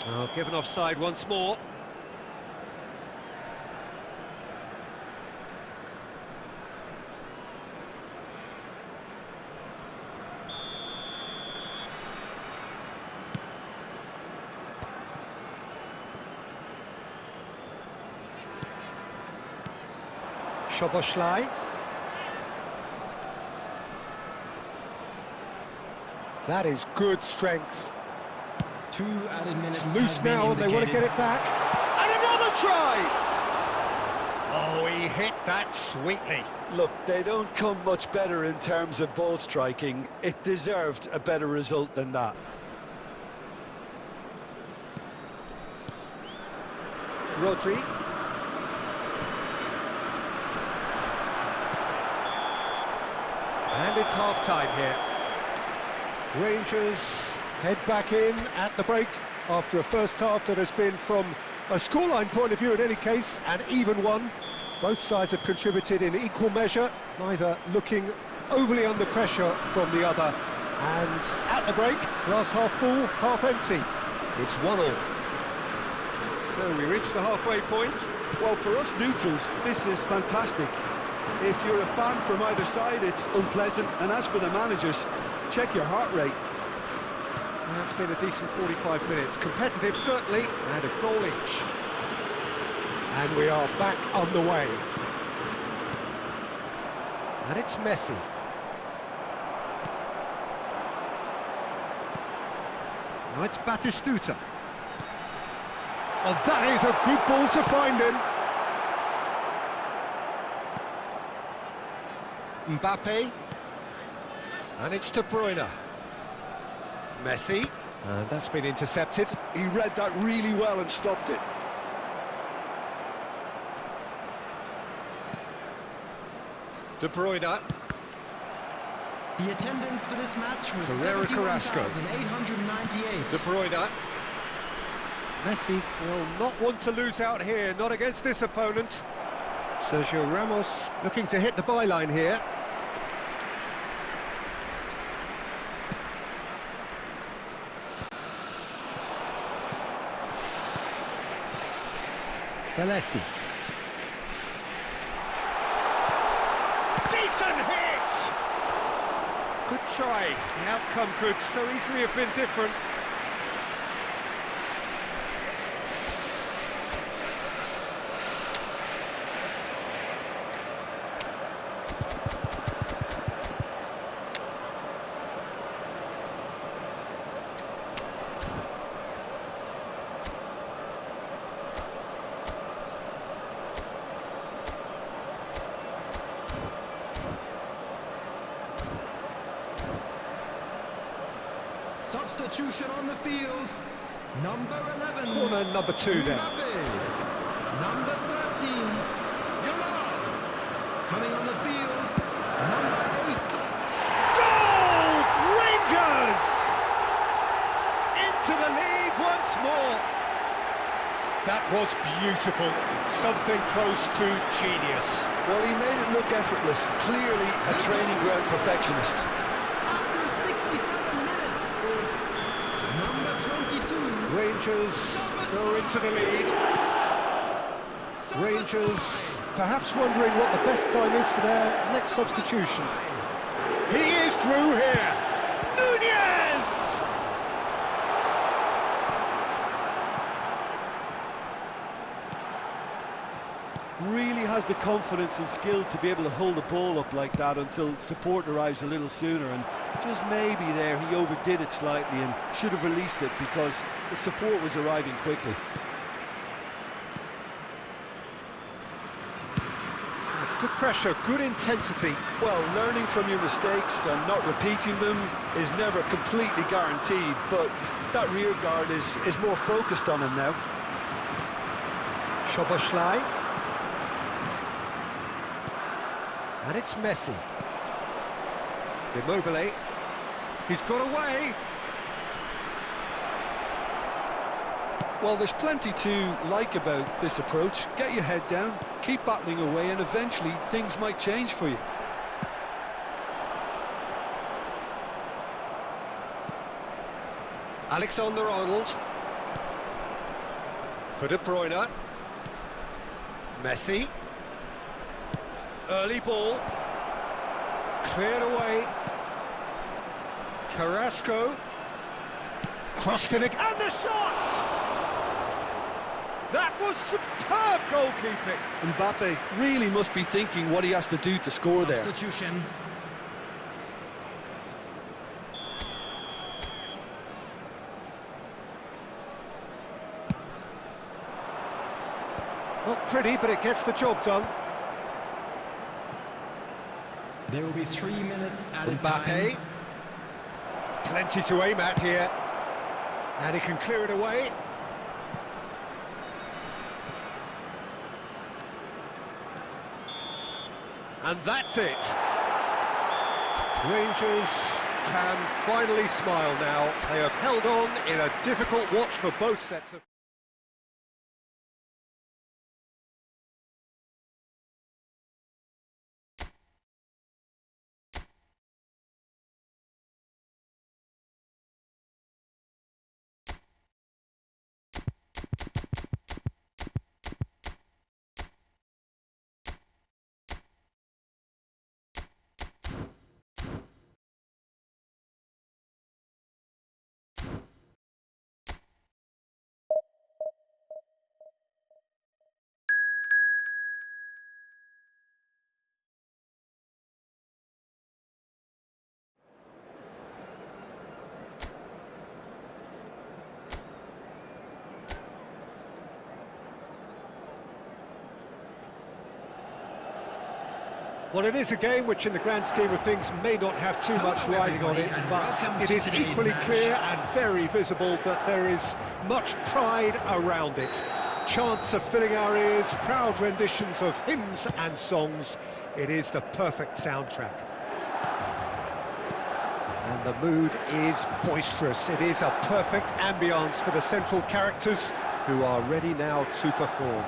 Oh, given offside once more. Szoboszlai. That is good strength. 2 added minutes. It's loose now, they want to get it back. And another try! Oh, he hit that sweetly. Look, they don't come much better in terms of ball striking. It deserved a better result than that. Rodri. And it's half-time here. Rangers head back in at the break after a first half that has been, from a scoreline point of view in any case, an even one. Both sides have contributed in equal measure, neither looking overly under pressure from the other. And at the break, glass half full, half empty. It's 1-1. So we reach the halfway point. Well, for us neutrals, this is fantastic. If you're a fan from either side, it's unpleasant. And as for the managers, check your heart rate. That's been a decent 45 minutes. Competitive, certainly, and a goal each. And we are back on the way. And it's Messi. Now it's Batistuta. Oh, that is a good ball to find him. Mbappe. And it's De Bruyne. Messi. And that's been intercepted. He read that really well and stopped it. De Bruyne. The attendance for this match was Herrera Carrasco. 71,898. De Bruyne. Messi will not want to lose out here, not against this opponent. Sergio Ramos looking to hit the byline here. Belletti. Decent hit! Good try. The outcome could so easily have been different. Substitution on the field. Number 11. Corner number 2 then. Mbappe. Number 13. Yamal. Coming on the field. Number 8. Goal! Rangers! Into the lead once more. That was beautiful. Something close to genius. Well, he made it look effortless. Clearly a training ground perfectionist. After 67 minutes is number 22. Rangers go into the lead. Rangers perhaps wondering what the best time is for their next substitution. He is through here. Nunez! Really has the confidence and skill to be able to hold the ball up like that until support arrives a little sooner, and just maybe there he overdid it slightly and should have released it because the support was arriving quickly. It's good pressure, good intensity. Well, learning from your mistakes and not repeating them is never completely guaranteed, but that rear guard is more focused on him now. Szoboszlai. And it's Messi. Immobile. He's got away. Well, there's plenty to like about this approach. Get your head down, keep battling away, and eventually things might change for you. Alexander-Arnold. For De Bruyne. Messi. Early ball. Cleared away. Carrasco. Crossed in again. And the shot! That was superb goalkeeping. Mbappe really must be thinking what he has to do to score there. Substitution. Not pretty, but it gets the job done. There will be 3 minutes at a Mbappe. time. Plenty to aim at here. And he can clear it away. And that's it. Rangers can finally smile now. They have held on in a difficult watch for both sets of... Well, it is a game which, in the grand scheme of things, may not have too much riding on it, but it is equally clear and very visible that there is much pride around it. Chants are filling our ears, proud renditions of hymns and songs. It is the perfect soundtrack. And the mood is boisterous. It is a perfect ambience for the central characters, who are ready now to perform.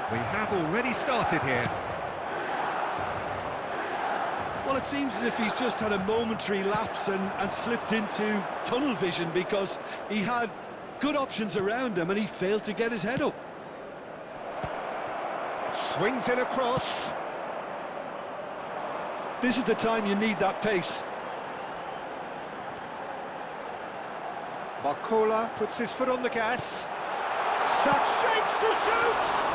We have already started here. Well, it seems as if he's just had a momentary lapse and slipped into tunnel vision, because he had good options around him and he failed to get his head up. Swings in across. This is the time you need that pace. Barcola puts his foot on the gas. Such shapes to shoot!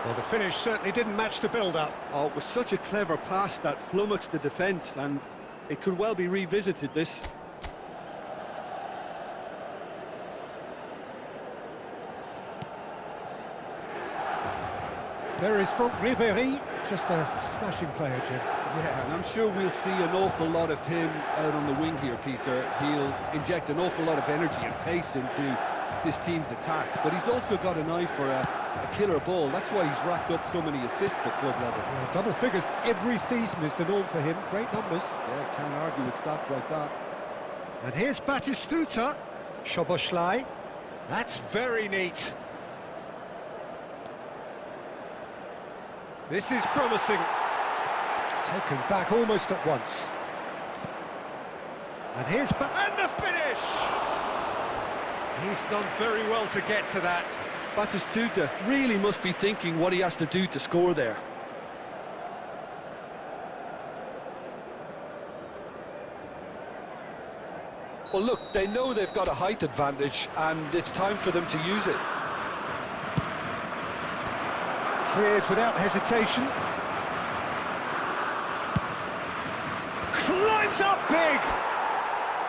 Well, the finish certainly didn't match the build-up. Oh, it was such a clever pass that flummoxed the defence, and it could well be revisited, this. There is from Ribéry, just a smashing player, Jim. Yeah, and I'm sure we'll see an awful lot of him out on the wing here, Peter. He'll inject an awful lot of energy and pace into this team's attack, but he's also got an eye for a killer ball. That's why he's racked up so many assists at club level. Well, double figures every season is the norm for him. Great numbers. Yeah, can't argue with stats like that. And here's Batistuta. Szoboszlai. That's very neat. This is promising. Taken back almost at once. And here's and the finish! He's done very well to get to that. Batistuta really must be thinking what he has to do to score there. Well, look, they know they've got a height advantage, and it's time for them to use it. Cleared without hesitation. Climbs up big!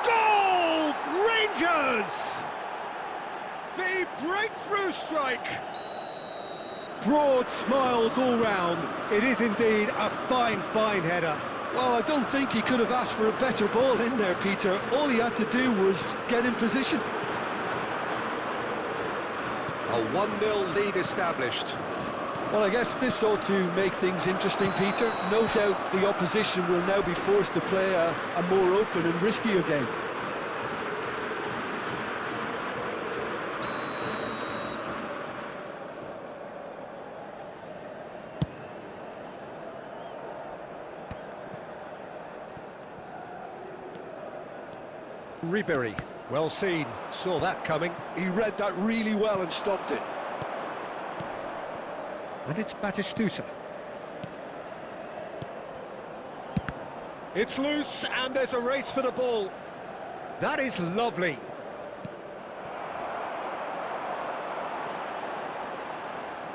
Goal! Rangers! The breakthrough strike! Broad smiles all round. It is indeed a fine, fine header. Well, I don't think he could have asked for a better ball in there, Peter. All he had to do was get in position. A 1-0 lead established. Well, I guess this ought to make things interesting, Peter. No doubt the opposition will now be forced to play a more open and riskier game. Ribery, well seen, saw that coming. He read that really well and stopped it. And it's Batistuta. It's loose, and there's a race for the ball. That is lovely.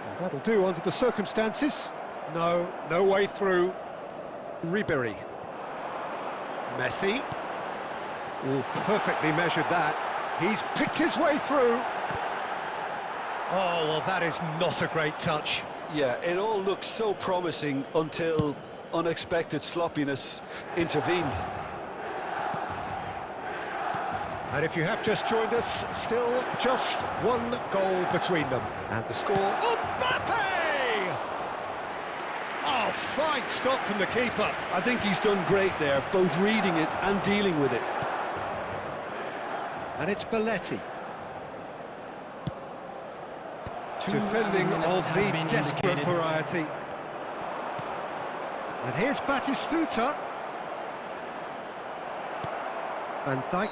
Well, that'll do under the circumstances. No way through. Ribery. Messi. Oh, perfectly measured that. He's picked his way through. Oh, well, that is not a great touch. Yeah, it all looked so promising until unexpected sloppiness intervened. And if you have just joined us, still just one goal between them. And the score... Mbappe! Oh, fine stop from the keeper. I think he's done great there, both reading it and dealing with it. And it's Belletti. Defending of the desperate variety. And here's Batistuta. Van Dijk.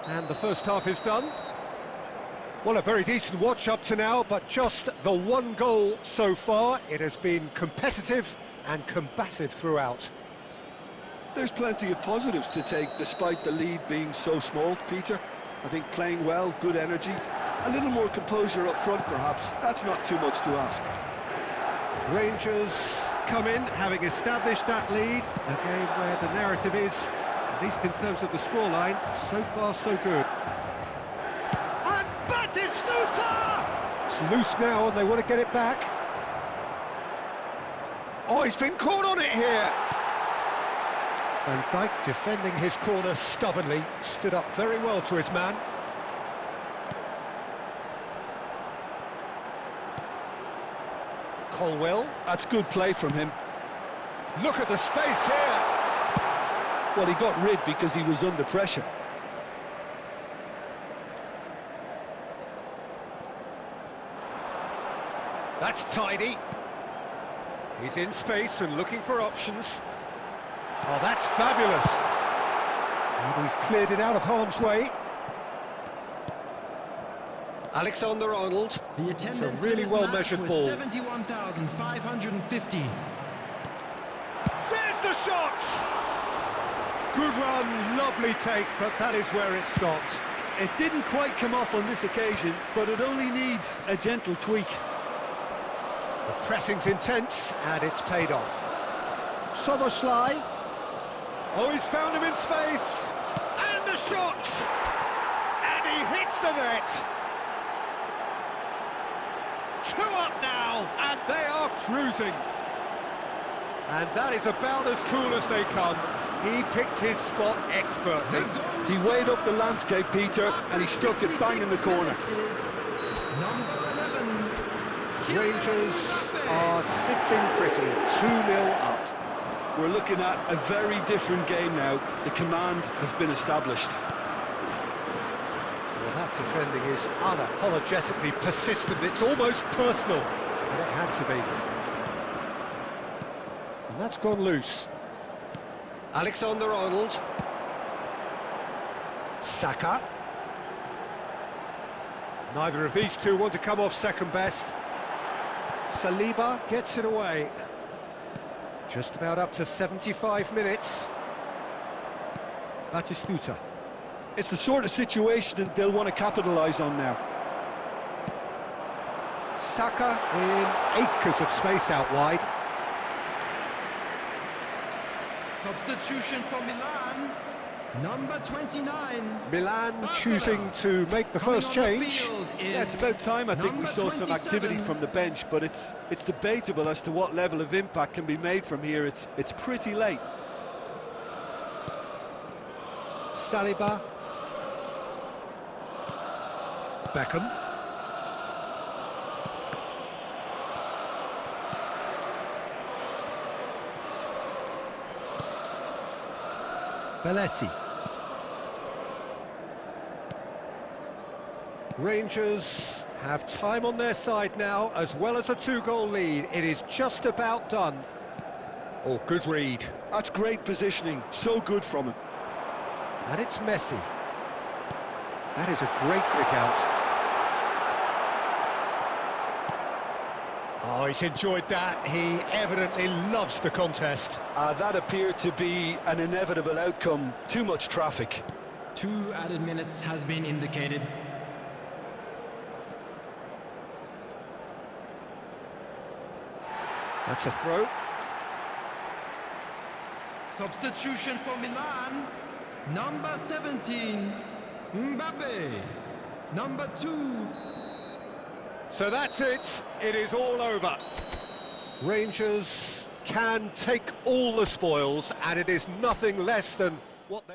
And the first half is done. Well, a very decent watch up to now, but just the one goal so far. It has been competitive and combative throughout. There's plenty of positives to take despite the lead being so small, Peter. I think playing well, good energy. A little more composure up front, perhaps. That's not too much to ask. Rangers come in, having established that lead. A game where the narrative is, at least in terms of the scoreline, so far so good. And Batistuta! It's loose now, and they want to get it back. Oh, he's been caught on it here. Van Dijk defending his corner stubbornly, stood up very well to his man. Colwell. That's good play from him. Look at the space here. Well, he got rid because he was under pressure. That's tidy. He's in space and looking for options. Oh, that's fabulous. And he's cleared it out of harm's way. Alexander-Arnold. The attendance it's a really well-measured ball. 71,550. There's the shot! Good run, lovely take, but that is where it stopped. It didn't quite come off on this occasion, but it only needs a gentle tweak. The pressing's intense, and it's paid off. Soboslai. Oh, he's found him in space. And the shot! And he hits the net. 2 up now, and they are cruising. And that is about as cool as they come. He picked his spot expertly. He weighed up the landscape, Peter, and he stuck it bang in the corner. Number 11. Rangers are sitting pretty, 2-0 up. We're looking at a very different game now. The command has been established. Well, that defending is unapologetically persistent. It's almost personal, and it had to be. And that's gone loose. Alexander-Arnold. Saka. Neither of these two want to come off second best. Saliba gets it away. Just about up to 75 minutes. Batistuta. It's the sort of situation that they'll want to capitalise on now. Saka in acres of space out wide. Substitution for Milan, number 29. Milan choosing to make the first change. Yeah, it's about time I think we saw some activity from the bench, but it's debatable as to what level of impact can be made from here. It's pretty late. Saliba. Beckham. Belletti. Rangers have time on their side now, as well as a two-goal lead. It is just about done. Oh, good read. That's great positioning, so good from him. And it's Messi. That is a great pick out. Oh, he's enjoyed that. He evidently loves the contest. That appeared to be an inevitable outcome. Too much traffic. 2 added minutes has been indicated. That's a throw. Substitution for Milan, number 17, Mbappe, number 2. So that's it. It is all over. Rangers can take all the spoils, and it is nothing less than what they...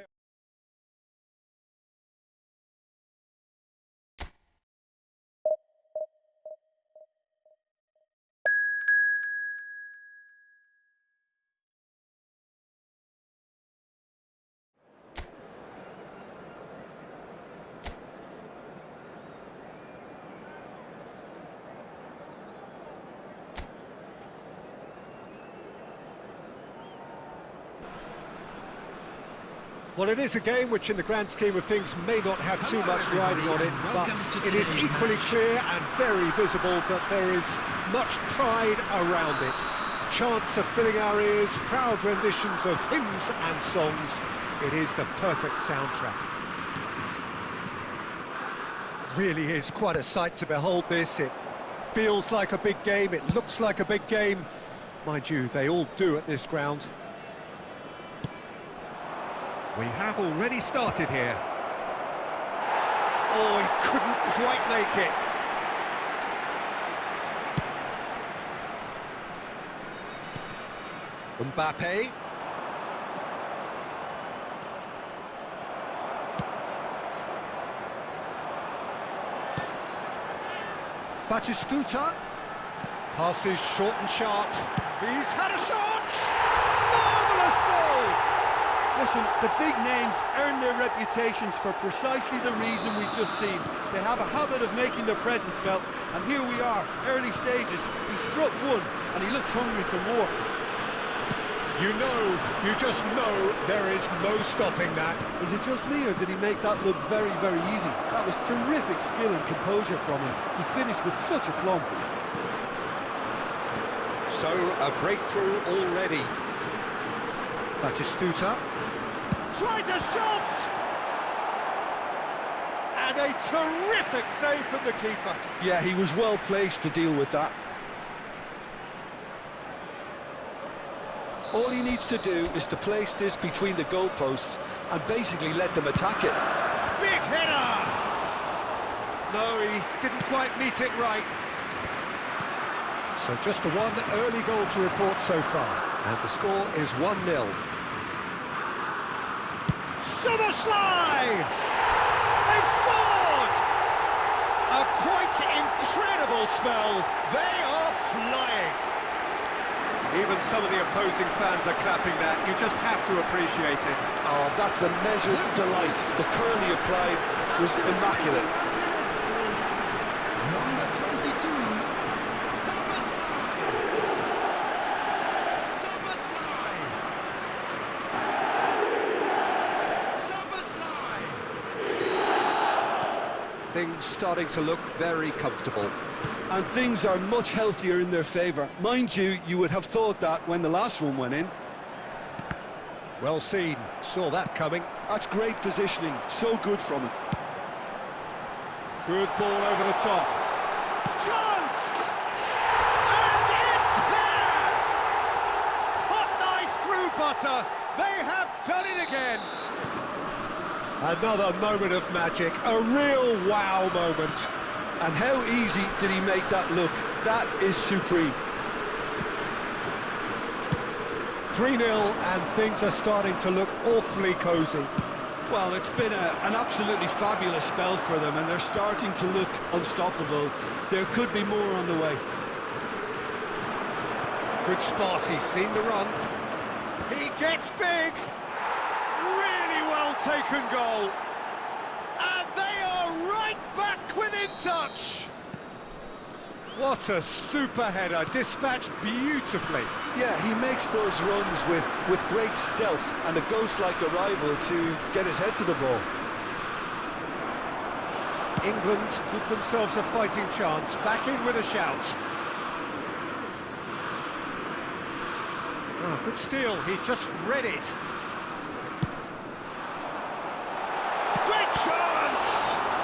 Well, it is a game which, in the grand scheme of things, may not have too much riding on it, but it is equally clear and very visible that there is much pride around it. Chants are filling our ears, proud renditions of hymns and songs. It is the perfect soundtrack. Really is quite a sight to behold this. It feels like a big game, it looks like a big game. Mind you, they all do at this ground. We have already started here. Oh, he couldn't quite make it. Mbappe. Batistuta. Passes short and sharp. He's had a shot! Marvellous goal! Listen, the big names earn their reputations for precisely the reason we've just seen. They have a habit of making their presence felt, and here we are, early stages. He struck one, and he looks hungry for more. You just know there is no stopping that. Is it just me, or did he make that look very, very easy? That was terrific skill and composure from him. He finished with such aplomb. So, a breakthrough already. Batistuta. Tries a shot! And a terrific save from the keeper. Yeah, he was well placed to deal with that. All he needs to do is to place this between the goalposts and basically let them attack it. Big header! No, he didn't quite meet it right. So just the one early goal to report so far. And the score is 1-0. Soboslai! They've scored! A quite incredible spell. They are flying. Even some of the opposing fans are clapping that. You just have to appreciate it. Oh, that's a measured delight. The curl he applied was immaculate. Number 22, Things starting to look very comfortable. And things are much healthier in their favour. Mind you, you would have thought that when the last one went in. Well seen, saw that coming. That's great positioning, so good from him. Good ball over the top. Chance! And it's there! Hot knife through butter. They have done it again. Another moment of magic, a real wow moment. And how easy did he make that look? That is supreme. 3-0 and things are starting to look awfully cosy. Well, it's been an absolutely fabulous spell for them, and they're starting to look unstoppable. There could be more on the way. Good spot, he's seen the run. He gets big. Really well taken goal. And they are right back within touch. What a super header, dispatched beautifully. Yeah, he makes those runs with great stealth and a ghost-like arrival to get his head to the ball. England give themselves a fighting chance, back in with a shout. Oh, good steal, he just read it. Great chance!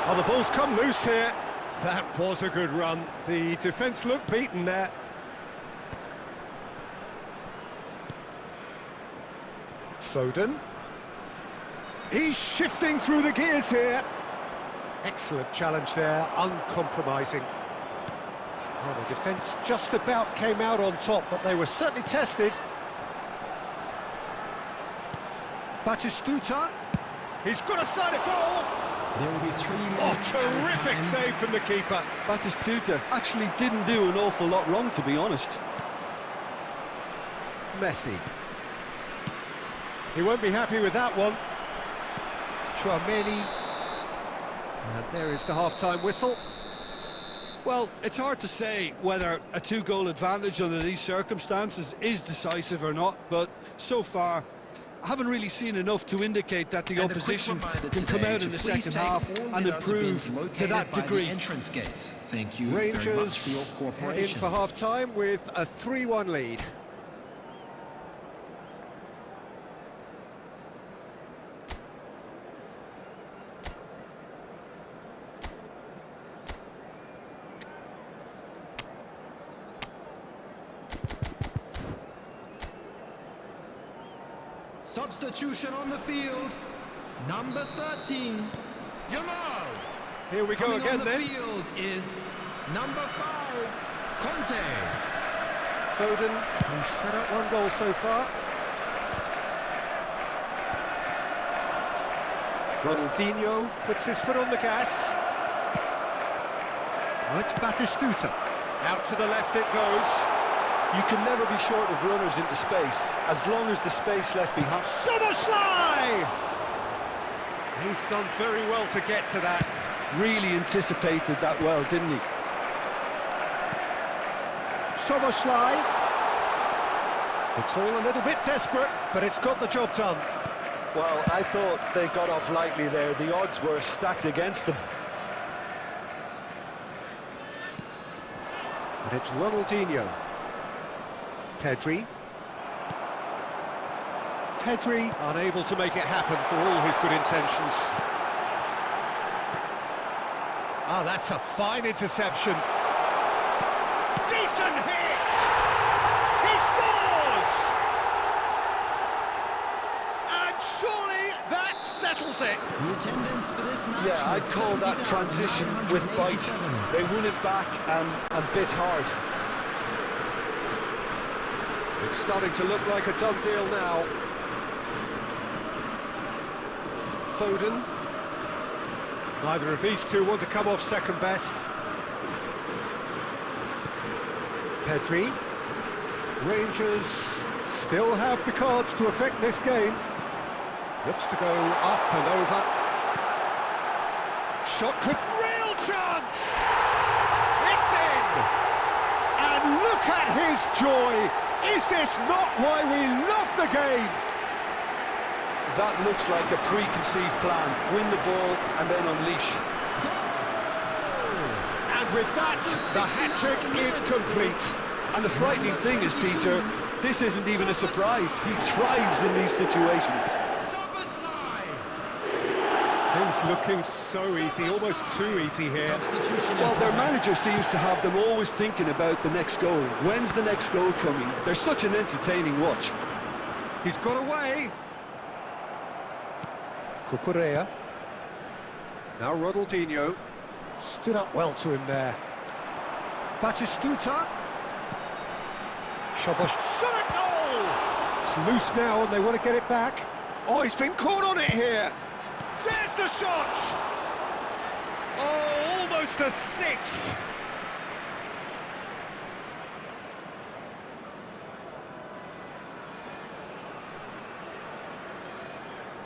Oh, the ball's come loose here. That was a good run. The defence looked beaten there. Foden. He's shifting through the gears here. Excellent challenge there, uncompromising. Well, the defence just about came out on top, but they were certainly tested. Batistuta. He's got a side of goal. there will be 3 Oh, minutes. terrific save from the keeper. Batistuta actually didn't do an awful lot wrong, to be honest. Messi. He won't be happy with that one. Chouameni. And there is the half-time whistle. Well, it's hard to say whether a 2-goal advantage under these circumstances is decisive or not, but so far, I haven't really seen enough to indicate that the opposition can come out in the second half and improve to that degree. Thank you Rangers very much for your head in cooperation. for half-time with a 3-1 lead. Substitution on the field. Number 13, Yamal. Here we go Coming again on the then. field is number 5, Conte. Foden, who's set up 1 goal so far. Ronaldinho puts his foot on the gas. Oh, it's Batistuta. Out to the left it goes. You can never be short of runners into space, as long as the space left behind. Szoboszlai! He's done very well to get to that. Really anticipated that well, didn't he? Szoboszlai. It's all a little bit desperate, but it's got the job done. Well, I thought they got off lightly there. The odds were stacked against them. And it's Ronaldinho. Pedri. Pedri unable to make it happen for all his good intentions. Ah, that's a fine interception. Decent hit! He scores! And surely that settles it. The attendance for this match. Yeah, I'd was call that transition with bite. 70,987. They won it back and bit hard. It's starting to look like a done deal now. Foden. Neither of these two want to come off second best. Pedri. Rangers still have the cards to affect this game. Looks to go up and over. Shot could... Real chance! It's in! And look at his joy! Is this not why we love the game? That looks like a preconceived plan. Win the ball and then unleash. And with that, the hat-trick is complete. And the frightening thing is, Peter, this isn't even a surprise. He thrives in these situations. Things looking so easy, almost too easy here. Well, their manager seems to have them always thinking about the next goal. When's the next goal coming? They're such an entertaining watch. He's got away. Cucurella. Now Ronaldinho. Stood up well to him there. Batistuta. Shot at goal! It's loose now and they want to get it back. Oh, he's been caught on it here. There's the shot! Oh, almost a sixth.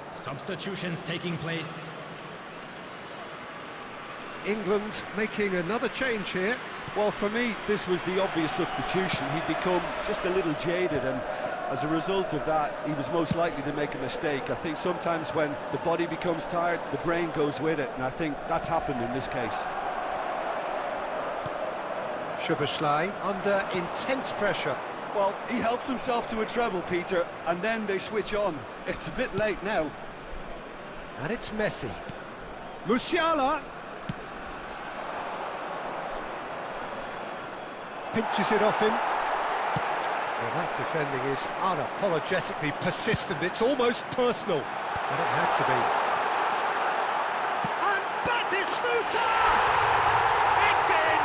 Substitutions taking place. England making another change here. Well, for me, this was the obvious substitution. He'd become just a little jaded, and as a result of that, he was most likely to make a mistake. I think sometimes when the body becomes tired, the brain goes with it, and I think that's happened in this case. Szoboszlai under intense pressure. Well, he helps himself to a treble, Peter, and then they switch on. It's a bit late now. And it's Messi. Musiala. Pinches it off him. Well, that defending is unapologetically persistent. It's almost personal. And it had to be. And Batistuta! It's in!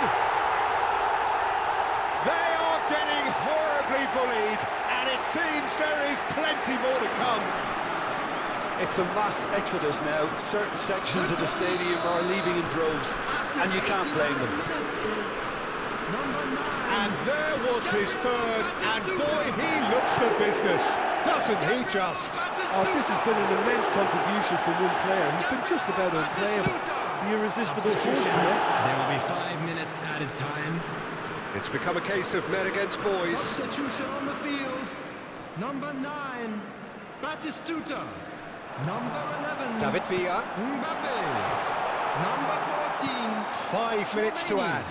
They are getting horribly bullied, and it seems there is plenty more to come. It's a mass exodus now. Certain sections of the stadium are leaving in droves, and you can't blame them. And there was his third, and boy, he looks the business, doesn't he just? Oh, this has been an immense contribution from one player. He's been just about unplayable. The irresistible force today. There will be 5 minutes added time. It's become a case of men against boys. Substitution on the field. Number 9, Batistuta. Number 11, David Villa. Mbappe. Number 14, 5 minutes to add.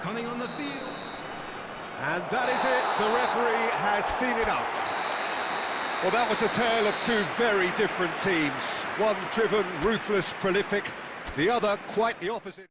coming on the field. And that is it. The referee has seen enough. Well, that was a tale of two very different teams. One driven, ruthless, prolific. The other quite the opposite.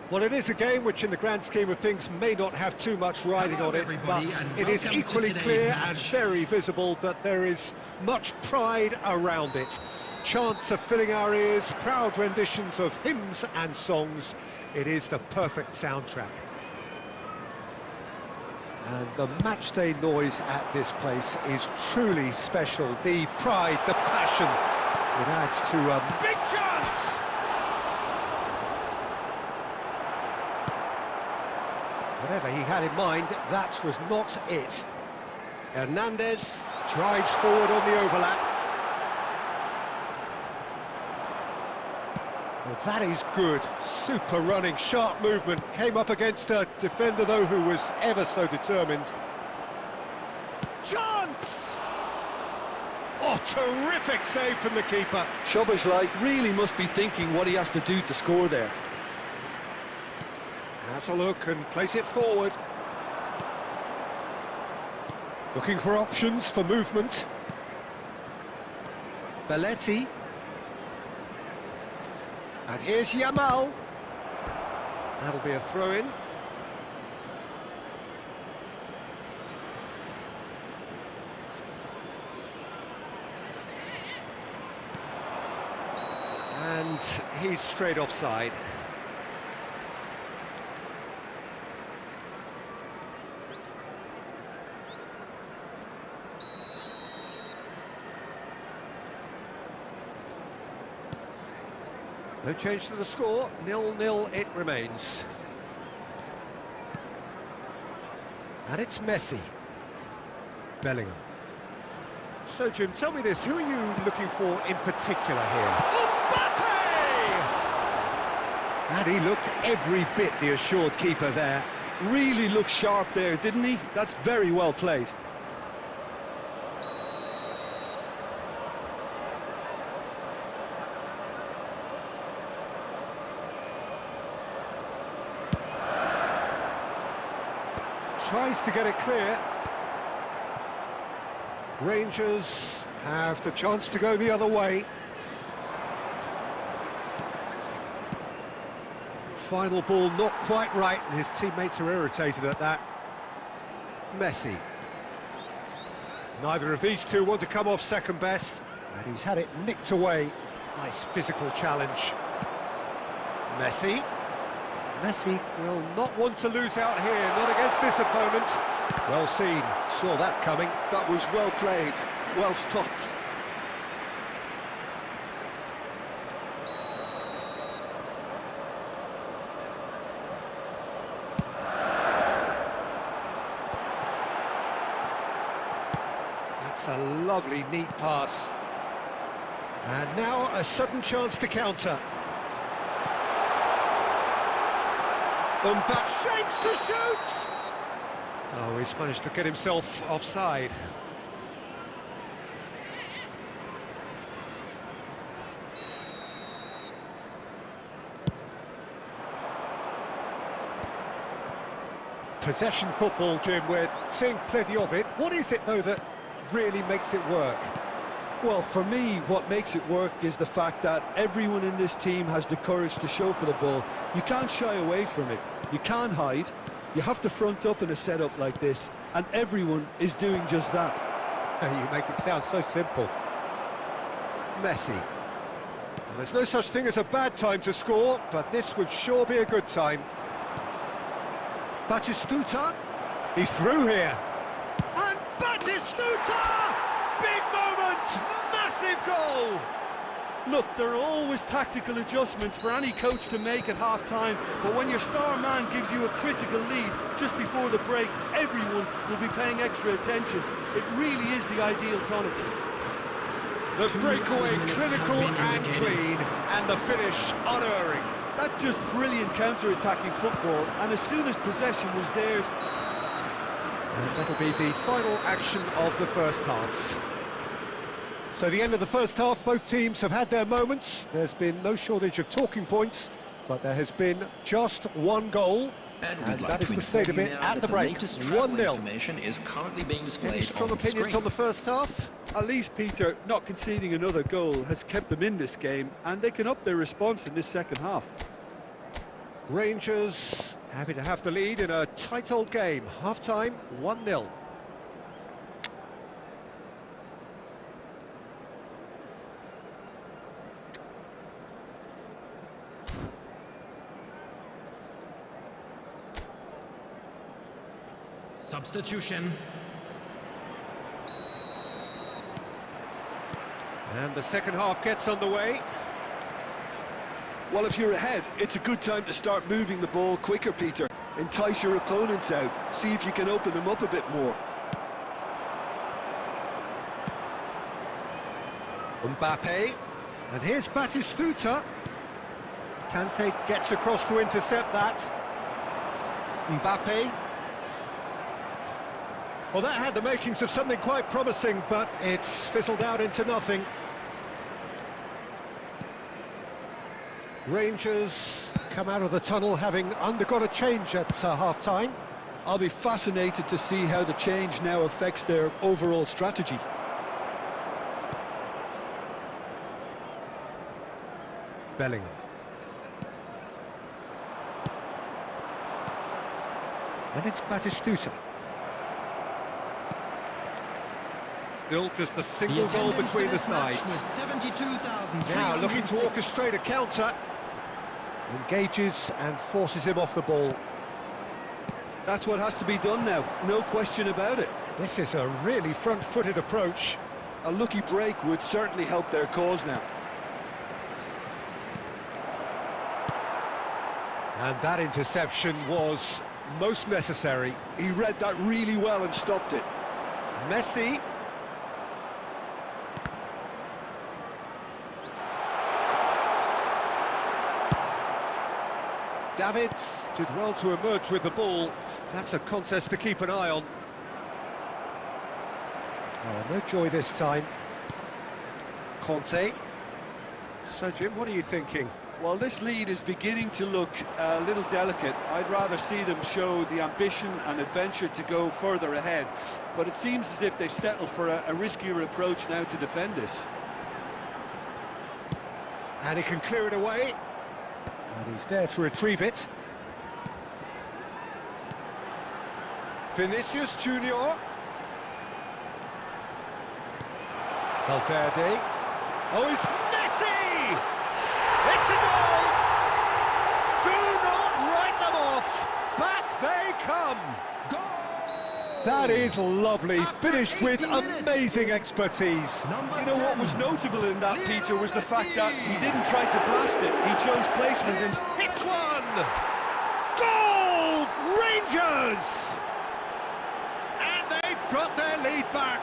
Well, it is a game which, in the grand scheme of things, may not have too much riding on it, but it is equally clear and very visible that there is much pride around it. Chants are filling our ears, proud renditions of hymns and songs. It is the perfect soundtrack. And the matchday noise at this place is truly special. The pride, the passion, it adds to a big chance! Whatever he had in mind, that was not it. Hernandez drives forward on the overlap. Well, that is good. Super running, sharp movement. Came up against a defender, though, who was ever so determined. Chance! Oh, terrific save from the keeper. Szoboszlai really must be thinking what he has to do to score there. Has a look and place it forward. Looking for options for movement. Belletti. And here's Yamal. That'll be a throw-in. And he's straight offside. No change to the score, 0-0 it remains. And it's Messi. Bellingham. So, Jim, tell me this, who are you looking for in particular here? And he looked every bit the assured keeper there. Really looked sharp there, didn't he? That's very well played. Tries to get it clear. Rangers have the chance to go the other way. Final ball not quite right, and his teammates are irritated at that. Messi. Neither of these two want to come off second best, and he's had it nicked away. Nice physical challenge. Messi. Messi will not want to lose out here, not against this opponent. Well seen, saw that coming. That was well played, well stopped. That's a lovely, neat pass. And now a sudden chance to counter. But shapes to shoot! Oh, he's managed to get himself offside. Possession football, Jim, we're seeing plenty of it. What is it, though, that really makes it work? Well, for me, what makes it work is the fact that everyone in this team has the courage to show for the ball. You can't shy away from it. You can't hide. You have to front up in a setup like this, and everyone is doing just that. You make it sound so simple. Messi. Well, there's no such thing as a bad time to score, but this would sure be a good time. Batistuta. He's through here. And Batistuta! Big moment! Massive goal! Look, there are always tactical adjustments for any coach to make at half-time, but when your star man gives you a critical lead just before the break, everyone will be paying extra attention. It really is the ideal tonic. The breakaway clinical and clean, and the finish unerring. That's just brilliant counter-attacking football, and as soon as possession was theirs... And that'll be the final action of the first half. So the end of the first half, both teams have had their moments. There's been no shortage of talking points, but there has been just one goal. And that is the state of it at the break. 1-0. Is currently being displayed. Any strong opinions on the first half? At least, Peter, not conceding another goal has kept them in this game, and they can up their response in this second half. Rangers happy to have the lead in a tight old game. Half-time, 1-0. Substitution. And the second half gets underway. Well, if you're ahead, it's a good time to start moving the ball quicker, Peter. Entice your opponents out. See if you can open them up a bit more. Mbappe. And here's Batistuta. Kante gets across to intercept that. Mbappe. Well, that had the makings of something quite promising, but it's fizzled out into nothing. Rangers come out of the tunnel having undergone a change at half-time. I'll be fascinated to see how the change now affects their overall strategy. Bellingham. And it's Batistuta. Still just a single goal between the sides. Now looking to orchestrate a counter. Engages and forces him off the ball. That's what has to be done now, no question about it. This is a really front-footed approach. A lucky break would certainly help their cause now. And that interception was most necessary. He read that really well and stopped it. Messi. Davids did well to emerge with the ball. That's a contest to keep an eye on. Oh, no joy this time. Conte. So, Jim, what are you thinking? Well, this lead is beginning to look a little delicate. I'd rather see them show the ambition and adventure to go further ahead. But it seems as if they settle for a riskier approach now to defend this. And he can clear it away. And he's there to retrieve it. Vinicius Junior. Valverde. Oh, it's Messi! It's a goal! Do not write them off! Back they come! Goal! That is lovely, finished with amazing expertise. You know what was notable in that, Peter, was the fact that he didn't try to blast it. He chose placement and Hits one! Goal! Rangers! And they've got their lead back.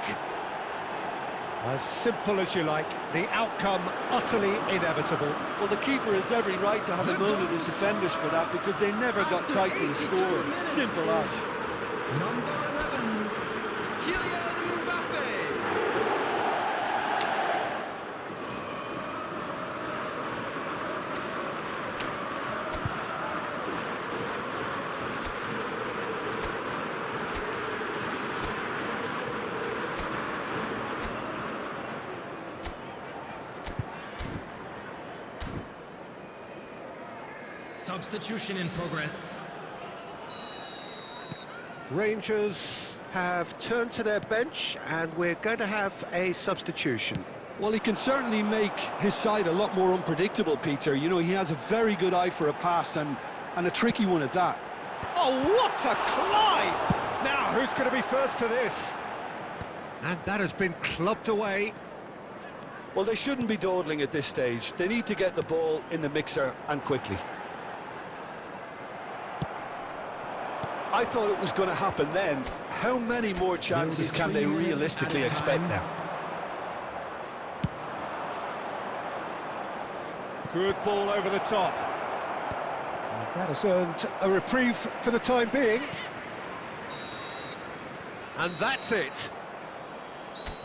As simple as you like, the outcome utterly inevitable. well, the keeper has every right to have a moan at his defenders for that because they never got tight to the score. Simple as. Number 11, Kylian Mbappe. Substitution in progress. Rangers have turned to their bench and we're going to have a substitution. Well, he can certainly make his side a lot more unpredictable, Peter. You know, he has a very good eye for a pass and a tricky one at that. Oh, what a climb! Now, who's going to be first to this? And that has been clubbed away. Well, they shouldn't be dawdling at this stage. They need to get the ball in the mixer and quickly. I thought it was going to happen then. How many more chances can they realistically expect now? Good ball over the top. And that has earned a reprieve for the time being. And that's it.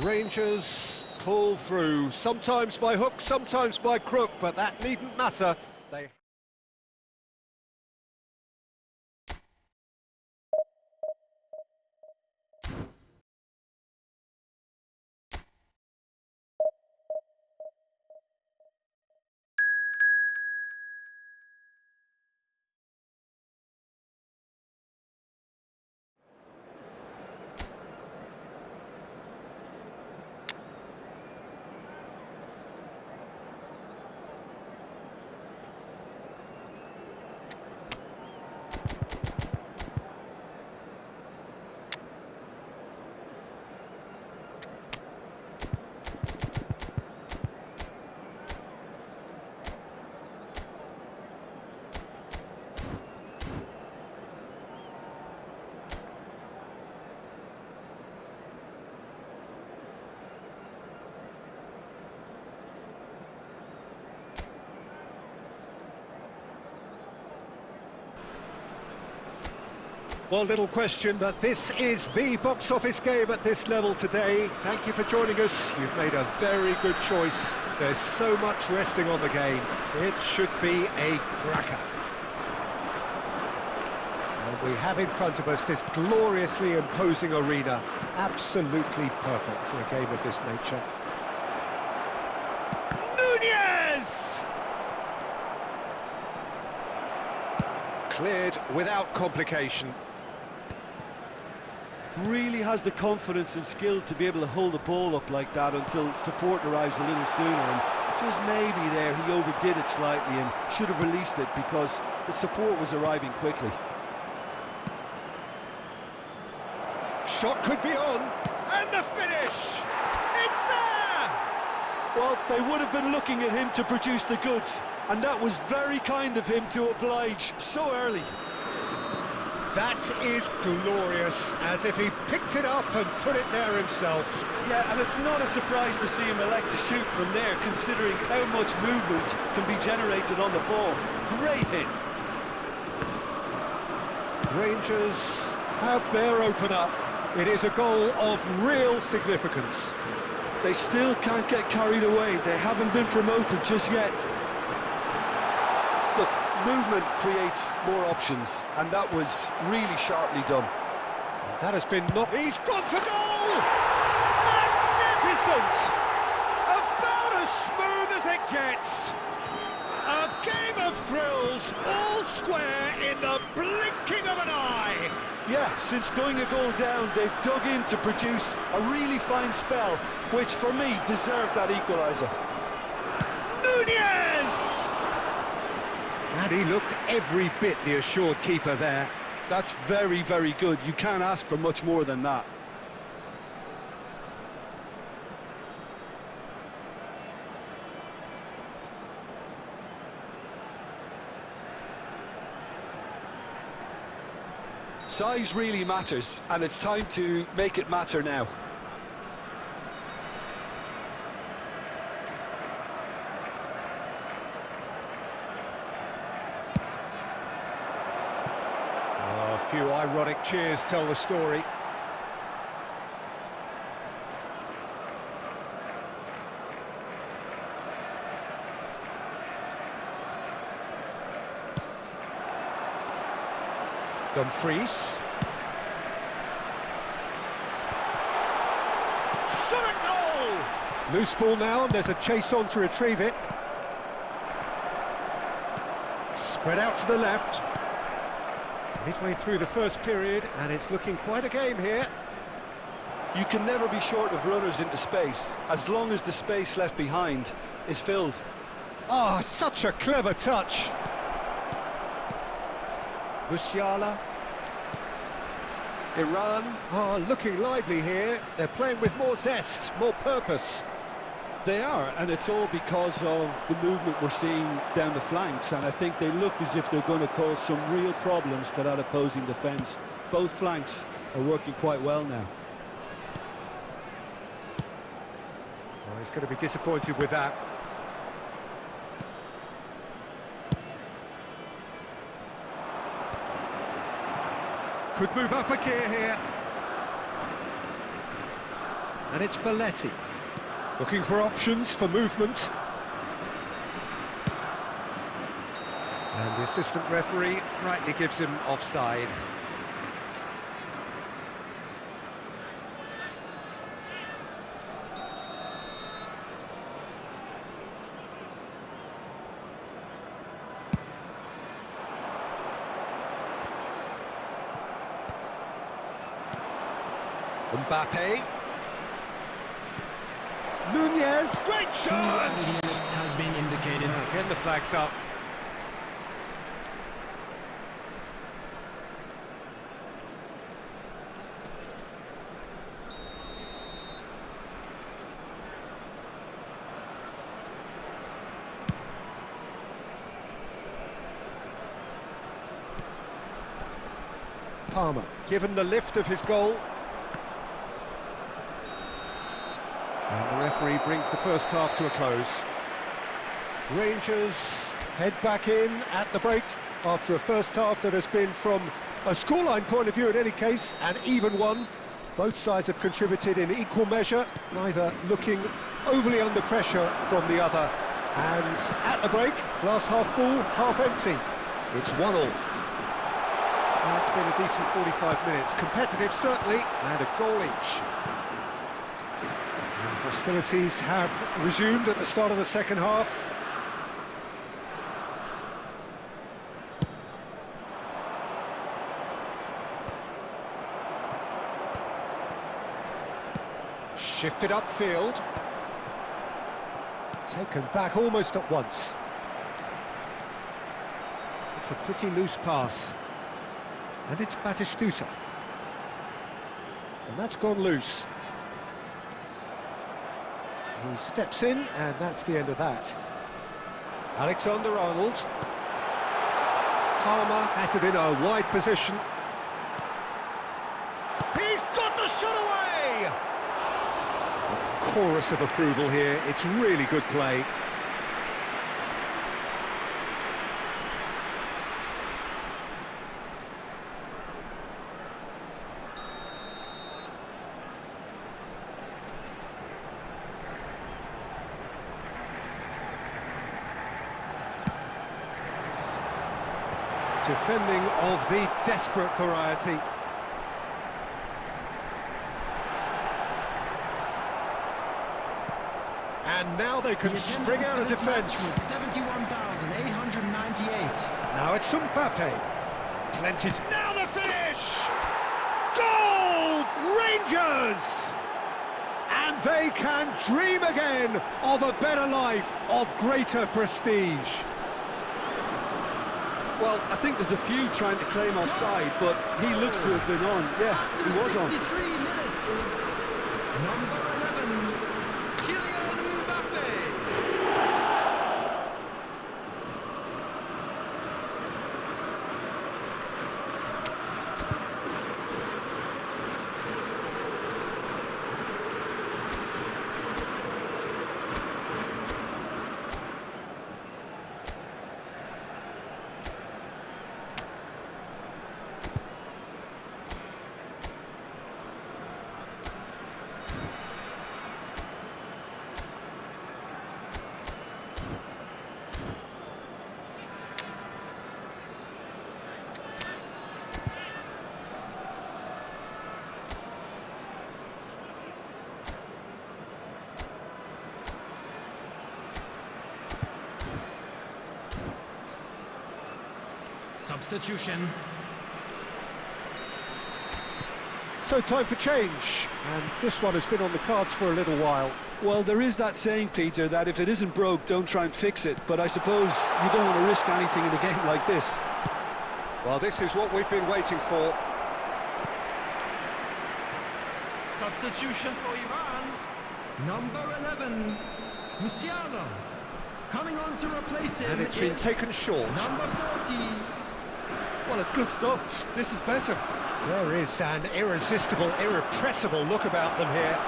Rangers pull through, sometimes by hook, sometimes by crook, but that needn't matter. They... Well, little question, but this is the box office game at this level today. Thank you for joining us. You've made a very good choice. There's so much resting on the game. It should be a cracker. And We have in front of us this gloriously imposing arena. Absolutely perfect for a game of this nature. Nunez! Cleared without complication. Really has the confidence and skill to be able to hold the ball up like that until support arrives a little sooner, and just maybe there he overdid it slightly and should have released it because the support was arriving quickly. Shot could be on, And the finish! It's there! Well, they would have been looking at him to produce the goods, and that was very kind of him to oblige so early. that is glorious, as if he picked it up and put it there himself. Yeah, and it's not a surprise to see him elect to shoot from there, considering how much movement can be generated on the ball. Great hit. Rangers have their opener. It is a goal of real significance. They still can't get carried away. They haven't been promoted just yet. Look, movement creates more options, and that was really sharply done. That has been not... He's gone for goal! Magnificent! About as smooth as it gets. A game of thrills, all square in the blinking of an eye. Yeah, since going a goal down, they've dug in to produce a really fine spell, which for me deserved that equaliser. Nunez! And he looked every bit the assured keeper there. That's very, very good. You can't ask for much more than that. Size really matters, and it's time to make it matter now. Oh, a few ironic cheers tell the story. Dumfries. Shot a goal! Loose ball now, and there's a chase on to retrieve it. Spread out to the left. Midway through the first period, and it's looking quite a game here. You can never be short of runners into space, as long as the space left behind is filled. Oh, such a clever touch. Musiala. Iran are looking lively here. They're playing with more zest, more purpose. They are, and it's all because of the movement we're seeing down the flanks, and I think they look as if they're going to cause some real problems to that opposing defence. Both flanks are working quite well now. Oh, he's going to be disappointed with that. Could move up a gear here. And it's Balletti. Looking for options for movement. And the assistant referee rightly gives him offside. Mbappe. Nunez. Great shot! Has been indicated. Getting the flags up. Palmer, given the lift of his goal. And the referee brings the first half to a close. Rangers head back in at the break after a first half that has been, from a scoreline point of view in any case, an even one. Both sides have contributed in equal measure, neither looking overly under pressure from the other. And at the break, glass half full, half empty. It's 1-1. Well, it's been a decent 45 minutes. Competitive, certainly, and a goal each. And hostilities have resumed at the start of the second half. Shifted upfield. Taken back almost at once. It's a pretty loose pass. And it's Batistuta. And that's gone loose. He steps in, and that's the end of that. Alexander-Arnold. Palmer has it in a wide position. He's got the shot away! Chorus of approval here. It's really good play. Defending of the desperate variety. And now they can spring out of defence. 71,898. Now it's Mbappe. Plenty. Now the finish! Goal! Rangers! And they can dream again of a better life, of greater prestige. Well, I think there's a few trying to claim offside, but he looks to have been on. Yeah, he was on. 63 minutes is number 11, Kylian Mbappe. Substitution. So time for change, and this one has been on the cards for a little while. Well, there is that saying, Peter, that if it isn't broke, don't try and fix it. But I suppose you don't want to risk anything in a game like this. Well, this is what we've been waiting for. Substitution for Iran. Number 11, Musiala. Coming on to replace him. And it's been taken short. Number 40. Well, it's good stuff. This is better. There is an irresistible, irrepressible look about them here.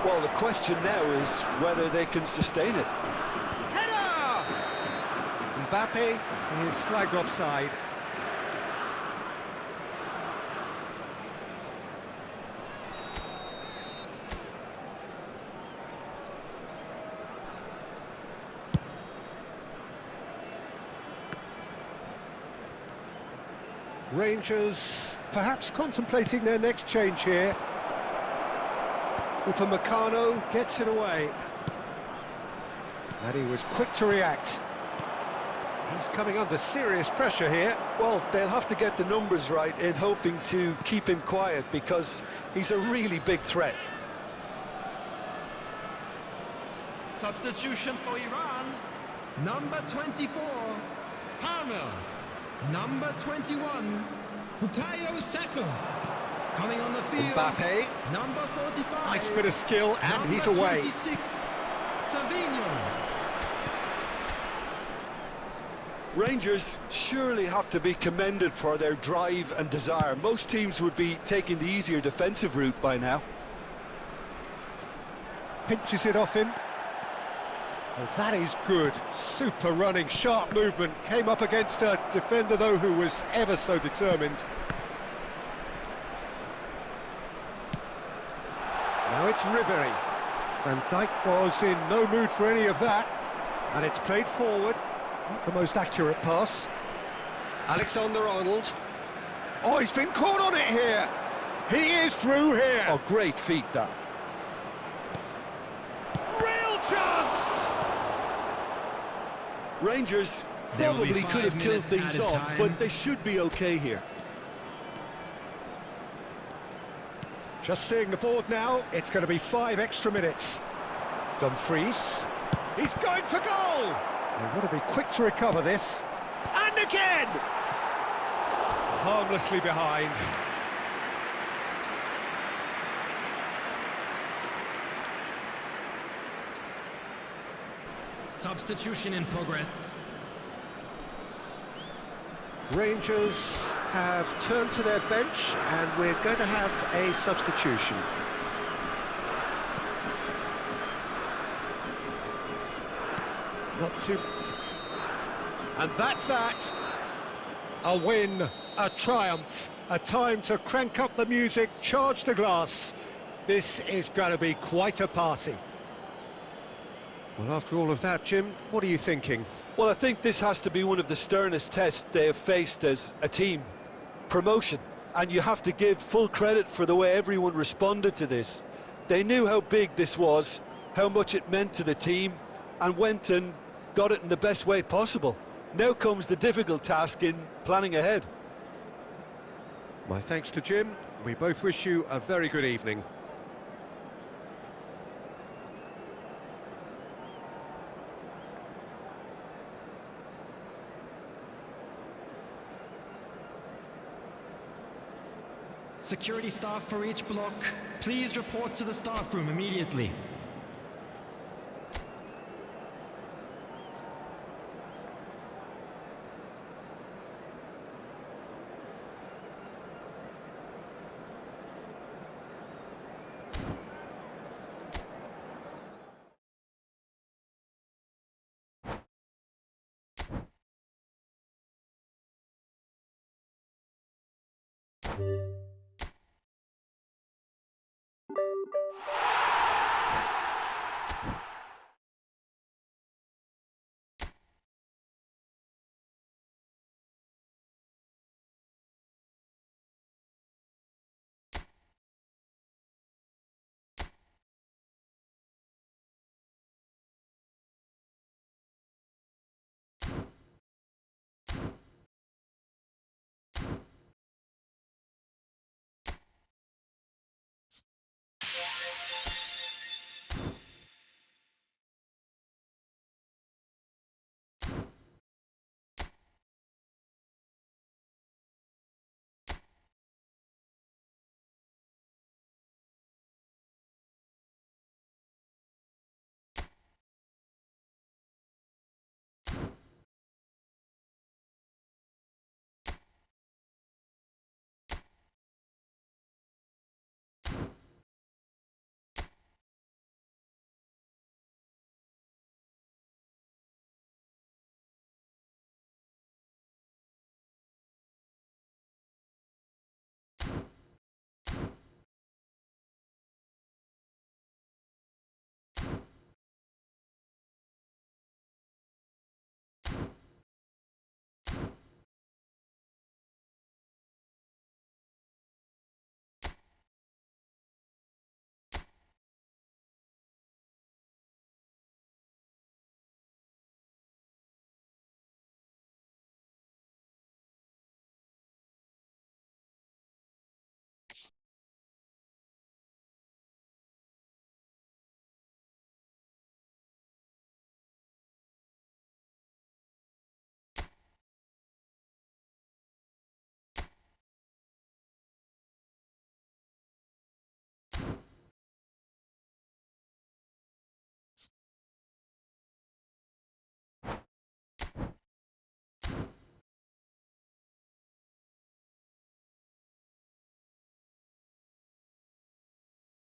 Well, the question now is whether they can sustain it. Header! Mbappe is flagged offside. Rangers perhaps contemplating their next change here. Upamecano gets it away. And he was quick to react. He's coming under serious pressure here. Well, they'll have to get the numbers right in hoping to keep him quiet because he's a really big threat. Substitution for Iran. Number 24, Palmer. Number 21, Bukayo Saka. Coming on the field, Mbappe. Number 45. Nice bit of skill, and he's away. 26, Savinho. Rangers surely have to be commended for their drive and desire. Most teams would be taking the easier defensive route by now. Pinches it off him. Well, that is good. Super running, sharp movement. Came up against a defender, though, who was ever so determined. Now it's Ribery. Van Dijk was in no mood for any of that. And it's played forward. Not the most accurate pass. Alexander-Arnold. Oh, he's been caught on it here. He is through here. Oh, great feat, that. Real chance! Rangers There will be probably 5 could have killed minutes things added off, time. but they should be okay here. Just seeing the board now, it's going to be 5 extra minutes. Dumfries. He's going for goal! They want to be quick to recover this. And again! Harmlessly behind. Substitution in progress. Rangers have turned to their bench and we're going to have a substitution. Not too... And that's that. A win, a triumph, a time to crank up the music, charge the glass. This is going to be quite a party. Well, after all of that, Jim, what are you thinking? Well, I think this has to be one of the sternest tests they have faced as a team. Promotion. And you have to give full credit for the way everyone responded to this. They knew how big this was, how much it meant to the team, and went and got it in the best way possible. Now comes the difficult task in planning ahead. My thanks to Jim. We both wish you a very good evening. Security staff for each block, please report to the staff room immediately.